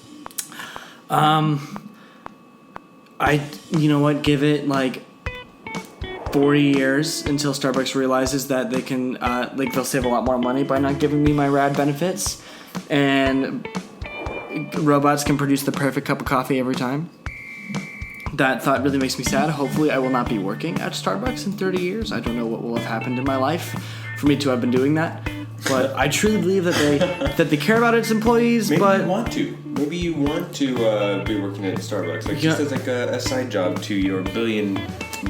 You know what? Give it like 40 years until Starbucks realizes that they can, they'll save a lot more money by not giving me my rad benefits, and robots can produce the perfect cup of coffee every time. That thought really makes me sad. Hopefully, I will not be working at Starbucks in 30 years. I don't know what will have happened in my life for me to have been doing that. But I truly believe that they care about its employees. Maybe you want to be working at Starbucks, just as a side job to your $1 billion.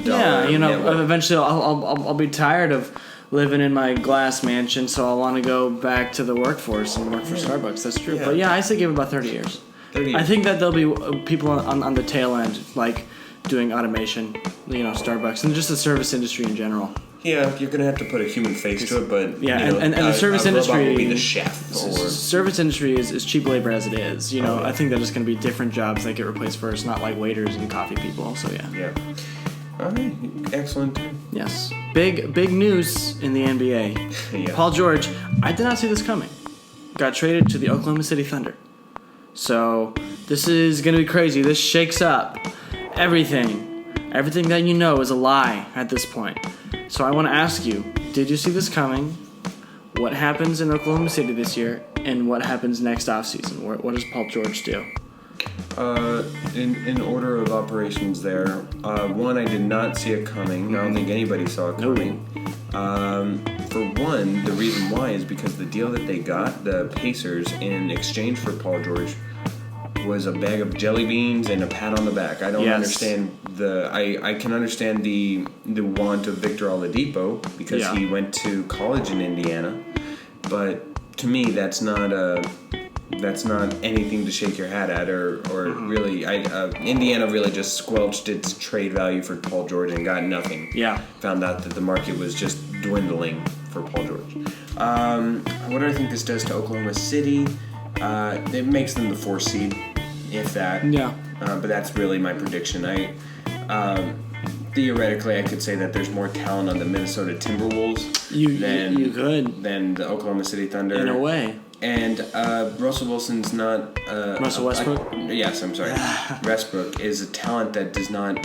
Network. Eventually I'll be tired of living in my glass mansion, so I'll want to go back to the workforce and work for Starbucks. That's true. Yeah. But I say give it about 30 years. 30 years. I think that there'll be people on the tail end, like doing automation, Starbucks, and just the service industry in general. Yeah, you're gonna have to put a human face to it, but and the service industry will be the chef. Service industry is cheap labor as it is. I think that it's gonna be different jobs that get replaced first, not like waiters and coffee people. So yeah. Yeah. All right. Excellent. Yes. Big news in the NBA. Yeah. Paul George, I did not see this coming. Got traded to the Oklahoma City Thunder. So this is gonna be crazy. This shakes up everything. Everything that you know is a lie at this point. So I want to ask you, did you see this coming? What happens in Oklahoma City this year? And what happens next offseason? What does Paul George do? In order of operations there, one, I did not see it coming. I don't think anybody saw it coming. For one, the reason why is because the deal that they got, the Pacers, in exchange for Paul George, was a bag of jelly beans and a pat on the back. I don't understand I can understand the want of Victor Oladipo because he went to college in Indiana, but to me that's not anything to shake your hat at or really. Indiana really just squelched its trade value for Paul George and got nothing. Yeah. Found out that the market was just dwindling for Paul George. What do I think this does to Oklahoma City? It makes them the 4th seed, if that. Yeah. But that's really my prediction. Theoretically, I could say that there's more talent on the Minnesota Timberwolves than the Oklahoma City Thunder. In a way. And Russell Wilson's not... Russell Westbrook? Yes, I'm sorry. Westbrook is a talent that does not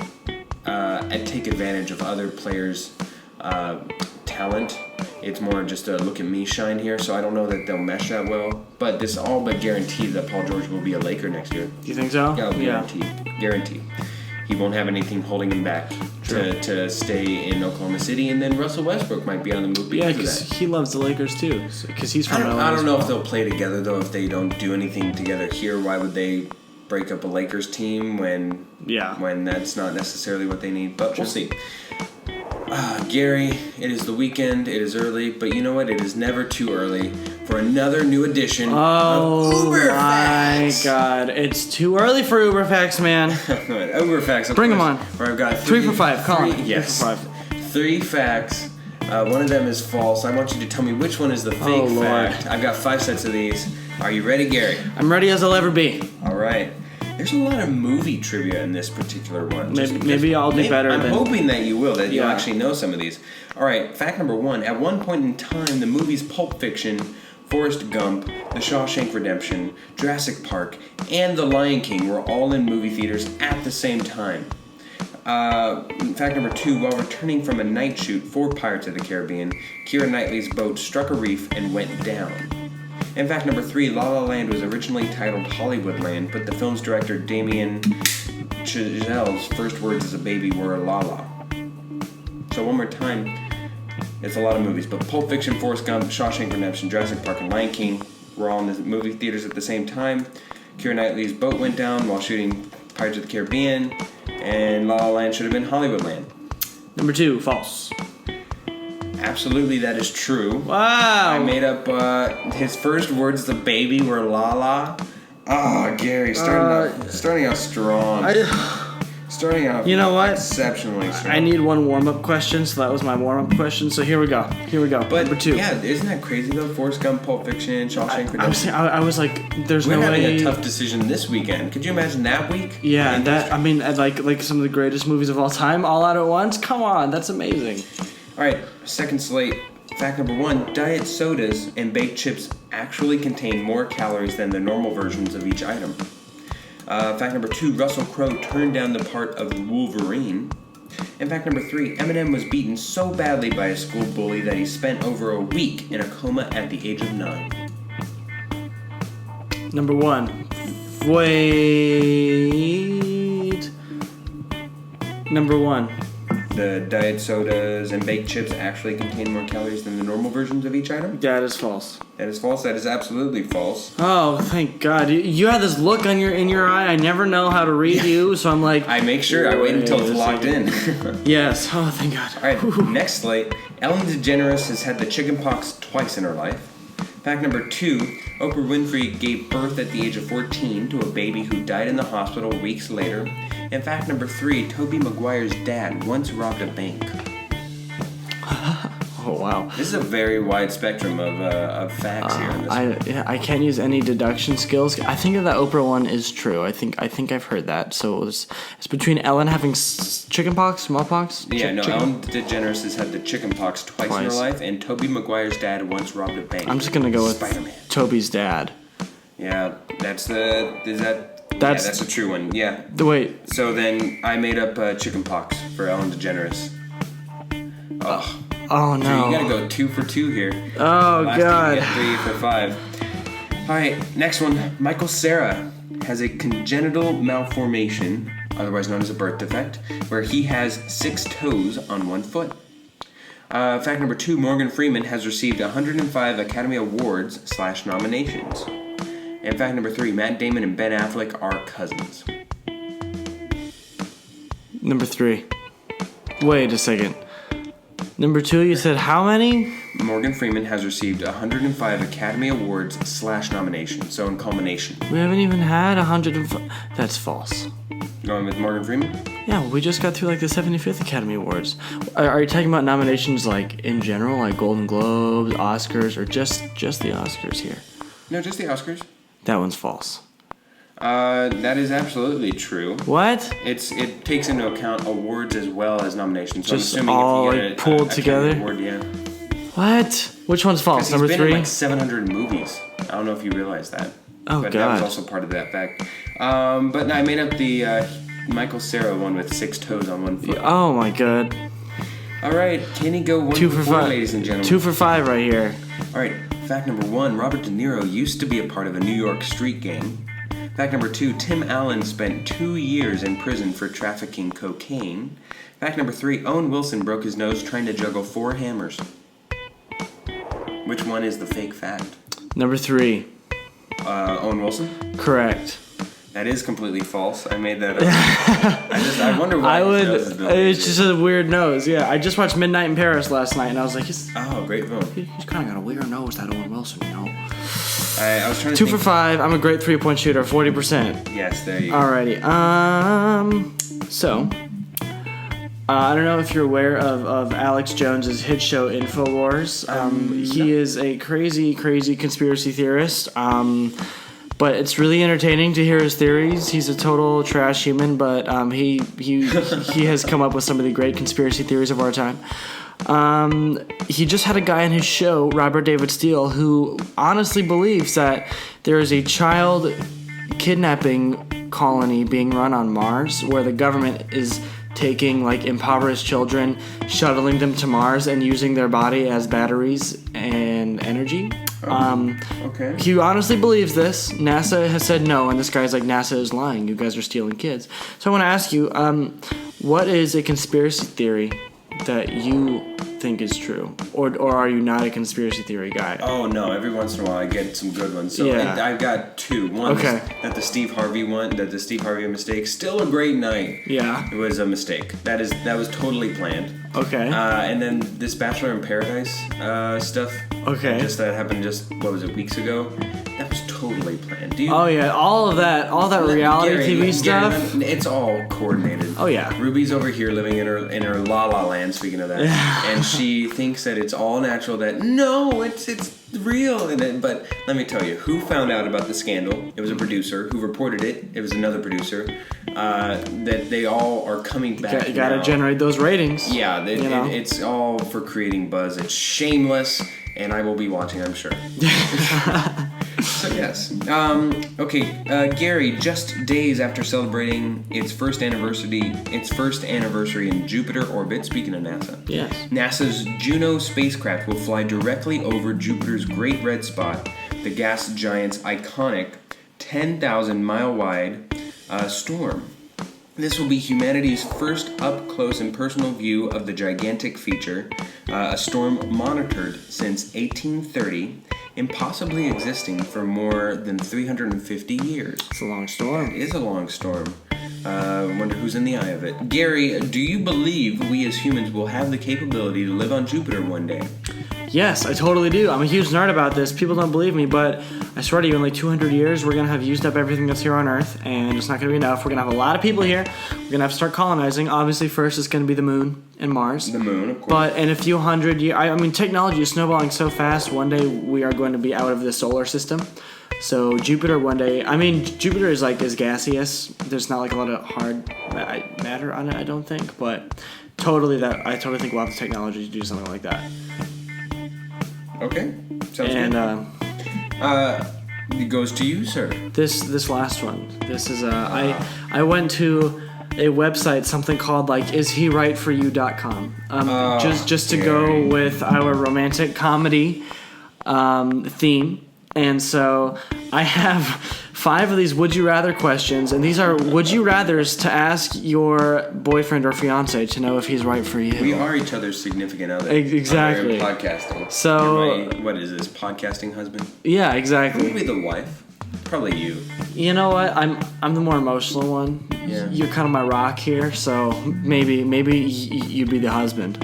take advantage of other players' talent. It's more just a look at me shine here, so I don't know that they'll mesh that well. But this all but guaranteed that Paul George will be a Laker next year. Do you think so? Yeah, guaranteed. He won't have anything holding him back to stay in Oklahoma City, and then Russell Westbrook might be on the move because of that. He loves the Lakers too, because he's from LA. I don't know if they'll play together though. If they don't do anything together here, why would they break up a Lakers team when that's not necessarily what they need? But we'll see. Gary, it is the weekend, it is early, but you know what? It is never too early for another new edition of Uber Facts. My God. It's too early for Uber Facts, man. Uber Facts. Bring them on. Where I've got 3 for 5. Call it. Yes. 3 for 5. 3 facts. One of them is false. I want you to tell me which one is the fake fact. I've got 5 sets of these. Are you ready, Gary? I'm ready as I'll ever be. All right. There's a lot of movie trivia in this particular one. Maybe I'll do better. I'm hoping that you will, that you'll actually know some of these. All right, fact number 1. At one point in time, the movies Pulp Fiction, Forrest Gump, The Shawshank Redemption, Jurassic Park, and The Lion King were all in movie theaters at the same time. Fact number 2. While returning from a night shoot for Pirates of the Caribbean, Keira Knightley's boat struck a reef and went down. And fact number 3, La La Land was originally titled Hollywoodland, but the film's director Damien Chazelle's first words as a baby were La La. So one more time, it's a lot of movies, but Pulp Fiction, Forrest Gump, Shawshank Redemption, Jurassic Park, and Lion King were all in the movie theaters at the same time. Keira Knightley's boat went down while shooting Pirates of the Caribbean, and La La Land should have been Hollywoodland. Number 2, false. Absolutely, that is true. Wow. I made up his first words, the baby, were La La. Oh, Gary, starting out strong. Starting out You know what? Exceptionally strong. I need one warm-up question, so that was my warm-up question. So here we go. But, number 2. Yeah, isn't that crazy though? Forrest Gump, Pulp Fiction, Shawshank Redemption. I was like, there's We're no way. We're having a tough decision this weekend. Could you imagine that week? Yeah, like some of the greatest movies of all time, all out at once. Come on, that's amazing. All right, second slate. Fact number 1, diet sodas and baked chips actually contain more calories than the normal versions of each item. Fact number 2, Russell Crowe turned down the part of Wolverine. And fact number 3, Eminem was beaten so badly by a school bully that he spent over a week in a coma at the age of 9. Number 1. Wait. Number 1. The diet sodas and baked chips actually contain more calories than the normal versions of each item? That is false. That is false. That is absolutely false. Oh, thank God! You have this look in your eye. I never know how to read you, so I'm like. I make sure I wait until it's locked in. Yes. Oh, thank God. All right. Next slate. Ellen DeGeneres has had the chickenpox twice in her life. Fact number 2, Oprah Winfrey gave birth at the age of 14 to a baby who died in the hospital weeks later. And fact number 3, Tobey Maguire's dad once robbed a bank. Oh, wow. This is a very wide spectrum of facts here in this one. I can't use any deduction skills. I think that Oprah one is true. I think I've heard that. So it's between Ellen having chickenpox, smallpox. Ellen DeGeneres has had the chickenpox twice in her life, and Tobey Maguire's dad once robbed a bank. I'm just gonna go with Spider-Man. Toby's dad. Yeah, that's a true one. Yeah. Wait. So then I made up chickenpox for Ellen DeGeneres. Oh no. So you gotta go 2 for 2 here. Oh Last God. Time you get 3 for 5. All right, next one. Michael Cera has a congenital malformation, otherwise known as a birth defect, where he has 6 toes on 1 foot. Fact number 2, Morgan Freeman has received 105 Academy Awards / nominations. And fact number 3, Matt Damon and Ben Affleck are cousins. Number 3. Wait a second. Number 2, you said how many? Morgan Freeman has received 105 Academy Awards / nominations, so in culmination. We haven't even had 105. That's false. Going with Morgan Freeman? Yeah, we just got through like the 75th Academy Awards. Are you talking about nominations like in general, like Golden Globes, Oscars, or just the Oscars here? No, just the Oscars. That one's false. That is absolutely true. What? It takes into account awards as well as nominations. So Just I'm assuming all if you get pulled together? Award, yeah. What? Which one's false? Because he's Number been 3? in like 700 movies. I don't know if you realize that. Oh, but God. that was also part of that fact. But no, I made up the Michael Cera one with 6 toes on 1 foot. Oh my God. All right, can he go 1 2 for for 4, 5. ladies and gentlemen? 2 for 5 right here. All right, fact number 1, Robert De Niro used to be a part of a New York street gang. Fact number 2, Tim Allen spent 2 years in prison for trafficking cocaine. Fact number 3, Owen Wilson broke his nose trying to juggle 4 hammers. Which one is the fake fact? Number 3. Owen Wilson? Correct. That is completely false. I made that up. I wonder why his nose is built. It's just a weird nose. Yeah, I just watched Midnight in Paris last night, and I was like, great film. He's kind of got a weird nose, that Owen Wilson, you know. I was trying to 2 for 5. I'm a great 3-point shooter. 40%. Yes, there you go. Alrighty. So, I don't know if you're aware of Alex Jones's hit show InfoWars. He is a crazy conspiracy theorist. But it's really entertaining to hear his theories. He's a total trash human, but he has come up with some of the great conspiracy theories of our time. He just had a guy on his show, Robert David Steele, who honestly believes that there is a child kidnapping colony being run on Mars where the government is taking like impoverished children, shuttling them to Mars, and using their body as batteries and energy. Okay. He honestly believes this. NASA has said no, and this guy's like, NASA is lying. You guys are stealing kids. So I want to ask you, what is a conspiracy theory that you think is true, or are you not a conspiracy theory guy? Oh no! Every once in a while, I get some good ones. So Yeah. I've got two. One that the Steve Harvey mistake. Still a great night. Yeah. It was a mistake. That was totally planned. Okay. And then this Bachelor in Paradise stuff. Okay. That happened weeks ago. That was totally planned. Oh yeah, all that reality TV stuff. It's all coordinated. Oh yeah. Ruby's over here living in her La La Land. Speaking of that, and she thinks that it's all natural. That no, it's real. But let me tell you, who found out about the scandal? It was a producer who reported it. It was another producer. That they all are coming back. You gotta generate those ratings. Yeah, it's all for creating buzz. It's shameless, and I will be watching, I'm sure. So yes. Okay, Gary, just days after celebrating its first anniversary in Jupiter orbit, speaking of NASA. Yes. NASA's Juno spacecraft will fly directly over Jupiter's Great Red Spot, the gas giant's iconic 10,000-mile wide storm. This will be humanity's first up-close and personal view of the gigantic feature, a storm monitored since 1830 and possibly existing for more than 350 years. It's a long storm. It is a long storm. I wonder who's in the eye of it. Gary, do you believe we as humans will have the capability to live on Jupiter one day? Yes, I totally do. I'm a huge nerd about this. People don't believe me, but I swear to you, in like 200 years, we're going to have used up everything that's here on Earth, and it's not going to be enough. We're going to have a lot of people here. We're going to have to start colonizing. Obviously, first it's going to be the moon and Mars. The moon, of course. But in a few hundred years, I mean, technology is snowballing so fast, one day we are going to be out of the solar system. So Jupiter one day, I mean, Jupiter is gaseous. There's not like a lot of hard matter on it, I don't think, but I totally think we'll have the technology to do something like that. Okay, sounds good. And it goes to you, sir. This last one. This is I went to a website, something called ishewrightforyou.com. Just to go with our romantic comedy theme. And so I have 5 of these would you rather questions, and these are would you rathers to ask your boyfriend or fiance to know if he's right for you. We are each other's significant other. Exactly. Podcasting. So what is this? Podcasting husband? Yeah, exactly. Who would be the wife? Probably you. You know what? I'm the more emotional one. Yeah. You're kind of my rock here, so maybe you'd be the husband.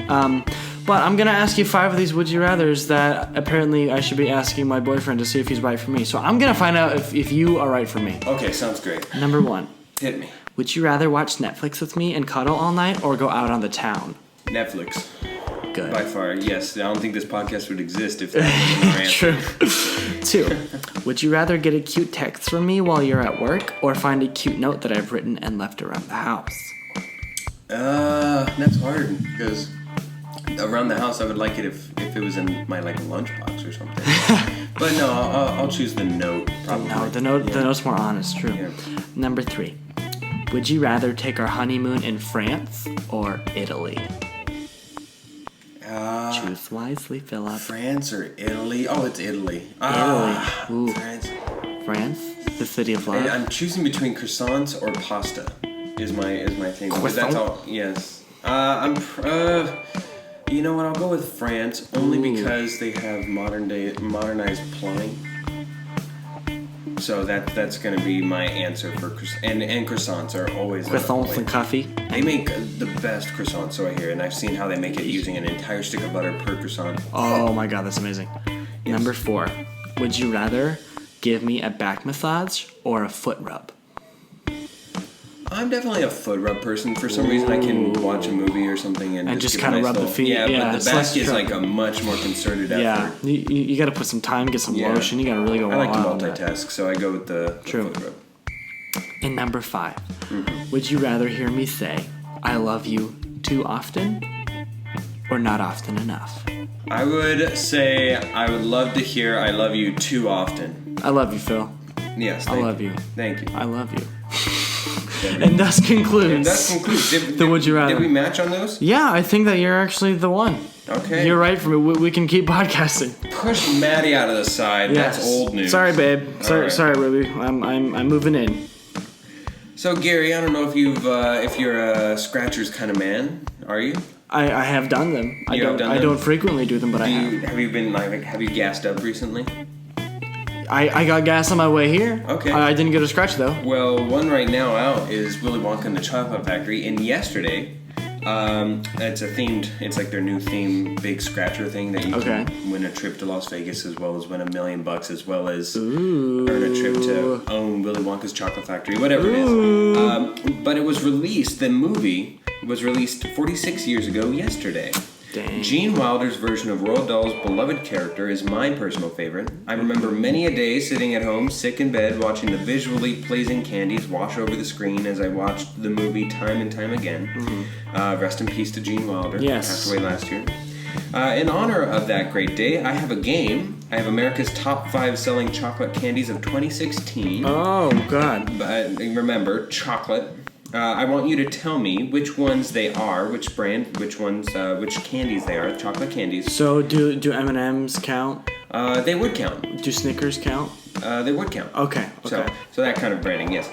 But I'm gonna ask you 5 of these would you rathers that apparently I should be asking my boyfriend to see if he's right for me. So I'm gonna find out if you are right for me. Okay, sounds great. Number 1. Hit me. Would you rather watch Netflix with me and cuddle all night or go out on the town? Netflix. Good. By far, yes. I don't think this podcast would exist if that wasn't our answer. True. 2. Would you rather get a cute text from me while you're at work or find a cute note that I've written and left around the house? That's hard because around the house I would like it if it was in my lunchbox or something. But no, I'll choose the note probably. No, the note's more honest. True. Yeah. Number 3. Would you rather take our honeymoon in France or Italy? Choose wisely, Philip. France or Italy? Oh, it's Italy. Italy. Ooh. France, the city of love. I'm choosing between croissants or pasta. Is my thing. Because that's all. Yes. You know what? I'll go with France only because they have modernized plumbing. So that's going to be my answer for and croissants are always Croissants and coffee. They make the best croissants, so I hear, and I've seen how they make it using an entire stick of butter per croissant. Oh my god, that's amazing. Yes. Number 4. Would you rather give me a back massage or a foot rub? I'm definitely a foot rub person. For some reason, I can watch a movie or something and just kind of rub the feet. Yeah, but the back is like a much more concerted effort. Yeah, you got to put some time, get some lotion. You got to really go. I like to multitask, so I go with the foot rub. And number 5, would you rather hear me say "I love you" too often or not often enough? I would say I would love to hear "I love you" too often. I love you, Phil. Yes, I love you. Thank you. I love you. And thus concludes. The Would You Rather. Did we match on those? Yeah, I think that you're actually the one. Okay. You're right for me. We can keep podcasting. Push Maddie out of the side. Yes. That's old news. Sorry, babe. Sorry, Ruby. I'm moving in. So Gary, I don't know if you're a scratchers kind of man. Are you? I have done them. I don't frequently do them, but I have. Have you gassed up recently? I got gas on my way here. Okay. I didn't get a scratch though. Well, one right now out is Willy Wonka and the Chocolate Factory, and yesterday, it's like their new theme big scratcher thing that you can win a trip to Las Vegas as well as win $1 million as well as earn a trip to own Willy Wonka's Chocolate Factory, whatever it is. But it was released. The movie was released 46 years ago yesterday. Dang. Gene Wilder's version of Roald Dahl's beloved character is my personal favorite. I remember many a day sitting at home, sick in bed, watching the visually pleasing candies wash over the screen as I watched the movie time and time again. Rest in peace to Gene Wilder. Yes. Passed away last year. In honor of that great day, I have a game. I have America's top 5 selling chocolate candies of 2016. Oh, God. But remember, chocolate. I want you to tell me which ones they are, which brand, which candies they are, chocolate candies. So do M&Ms count? They would count. Do Snickers count? They would count. Okay. So that kind of branding, yes.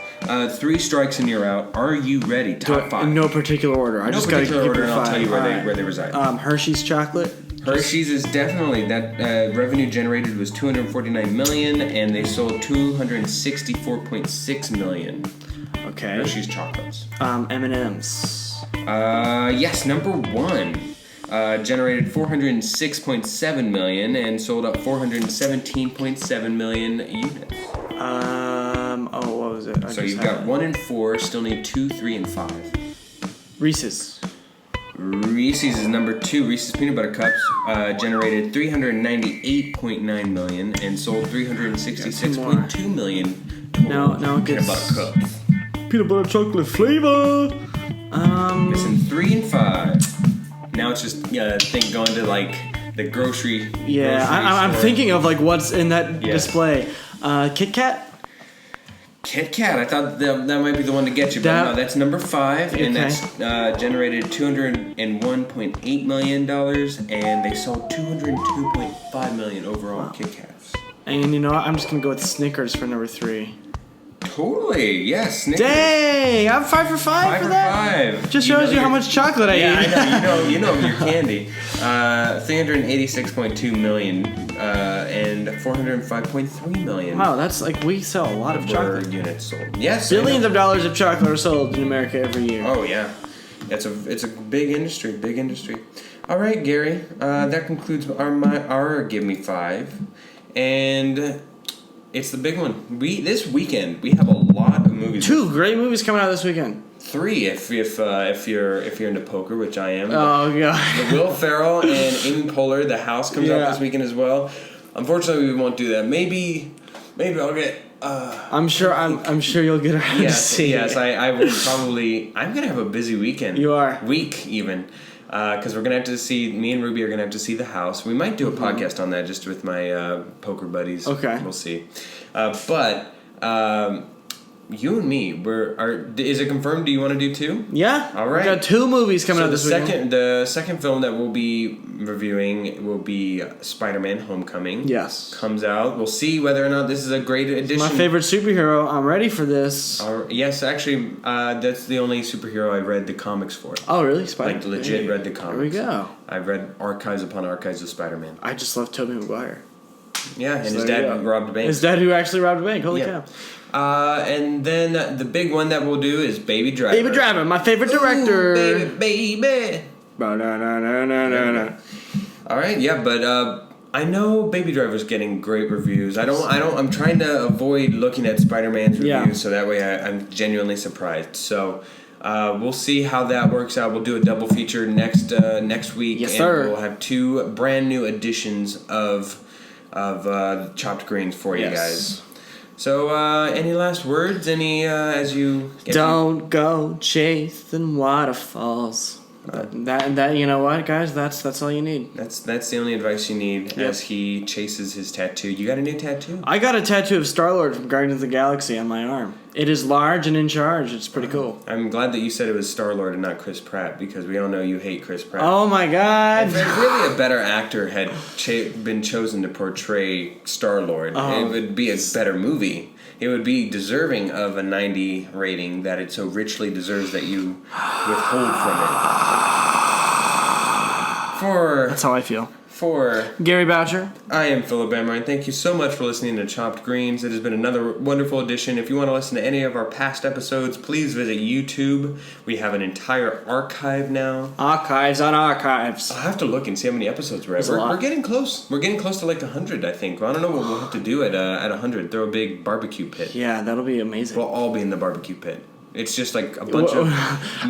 3 strikes and you're out. Are you ready? Top 5. In no particular order. I just got to give order, you 5. And I'll tell you where they reside. Hershey's chocolate. Hershey's is definitely that revenue generated was $249 million, and they sold $264.6 million. Okay. Hershey's chocolates. M&M's. Yes, number 1. Generated $406.7 million and sold out 417.7 million units. What was it? So you've got 1 and 4. Still need 2, 3, and 5. Reese's. Reese's is number 2. Reese's Peanut Butter Cups generated $398.9 million and sold $366.2 million. Now it gets Peanut Butter Cups. Peanut butter chocolate flavor. Missing 3 and 5. Now it's just going to like the grocery. Yeah, I'm thinking of like what's in that display. Kit Kat. Kit Kat. I thought that might be the one to get you, but no, that's number 5, and that's generated $201.8 million, and they sold $202.5 million overall. Kit Kats. And you know what? I'm just gonna go with Snickers for number 3. Totally, yes. Snickers. Dang! I'm 5 for 5 for that. 5. Just shows you how much chocolate I eat. I know. You know your candy. $386.2 million and $405.3 million. Wow, that's like we sell a lot of chocolate. Units sold. Yes. Billions of dollars of chocolate are sold in America every year. Oh yeah, it's a big industry. Big industry. All right, Gary. That concludes our Give Me 5, and. It's the big one. This weekend we have a lot of movies. 2 great movies coming out this weekend. 3 if you're into poker, which I am. Oh god. The Will Ferrell and Amy Poehler, The House comes out this weekend as well. Unfortunately, we won't do that. Maybe I'll get. I'm sure you'll get around to see it. Yes, I will probably. I'm gonna have a busy weekend. You are. Week even. Because we're gonna have to see. Me and Ruby are gonna have to see The House. We might do a podcast on that just with my poker buddies. Okay, we'll see. But you and me, is it confirmed? Do you want to do 2? Yeah. All right. We got 2 movies coming out this weekend. The second film that we'll be reviewing will be Spider-Man: Homecoming. Yes. Comes out. We'll see whether or not this is a great addition. My favorite superhero. I'm ready for this. Yes, actually, that's the only superhero I read the comics for. Oh, really? Spider-Man? Like, legit read the comics. Here we go. I've read archives upon archives of Spider-Man. I just love Tobey Maguire. Yeah, and So his there you dad go. robbed a bank. His dad who actually robbed a bank. Holy Yeah. cow. And then the big one that we'll do is Baby Driver. Baby Driver, my favorite director. Ooh, baby. Ba-na-na-na-na-na-na. All right, yeah, but I know Baby Driver's getting great reviews. I'm trying to avoid looking at Spider-Man's reviews so that way I'm genuinely surprised. So we'll see how that works out. We'll do a double feature next week. Yes, and sir. We'll have 2 brand new editions of Chopped Greens for you guys. So, any last words? Any as you Don't go chasing waterfalls. That you know what, guys? That's all you need. That's the only advice you need as he chases his tattoo. You got a new tattoo? I got a tattoo of Star-Lord from Guardians of the Galaxy on my arm. It is large and in charge. It's pretty cool. I'm glad that you said it was Star-Lord and not Chris Pratt because we all know you hate Chris Pratt. Oh my God! If really a better actor had been chosen to portray Star-Lord, it would be a better movie. It would be deserving of a 90 rating that it so richly deserves that you withhold from it. That's how I feel. For Gary Boucher. I am Philip Amerine. Thank you so much for listening to Chopped Greens. It has been another wonderful edition. If you want to listen to any of our past episodes, please visit YouTube. We have an entire archive now. Archives on archives. I'll have to look and see how many episodes we're at. We're getting close. We're getting close to like 100, I think. I don't know what we'll have to do at 100. Throw a big barbecue pit. Yeah, that'll be amazing. We'll all be in the barbecue pit. It's just like a bunch of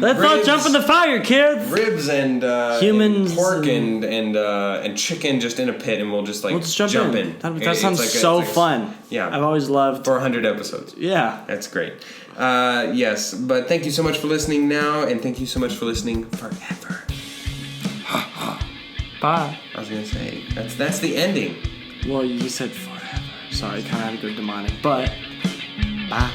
Let's all jump in the fire, kids. Ribs and humans, and pork and chicken just in a pit, and we'll just jump in. That sounds so fun. Yeah, I've always loved for 100 episodes. Yeah, that's great. Yes, but thank you so much for listening now, and thank you so much for listening forever. Bye. I was gonna say that's the ending. Well, you said forever. Sorry, kind of had to go demonic, but bye.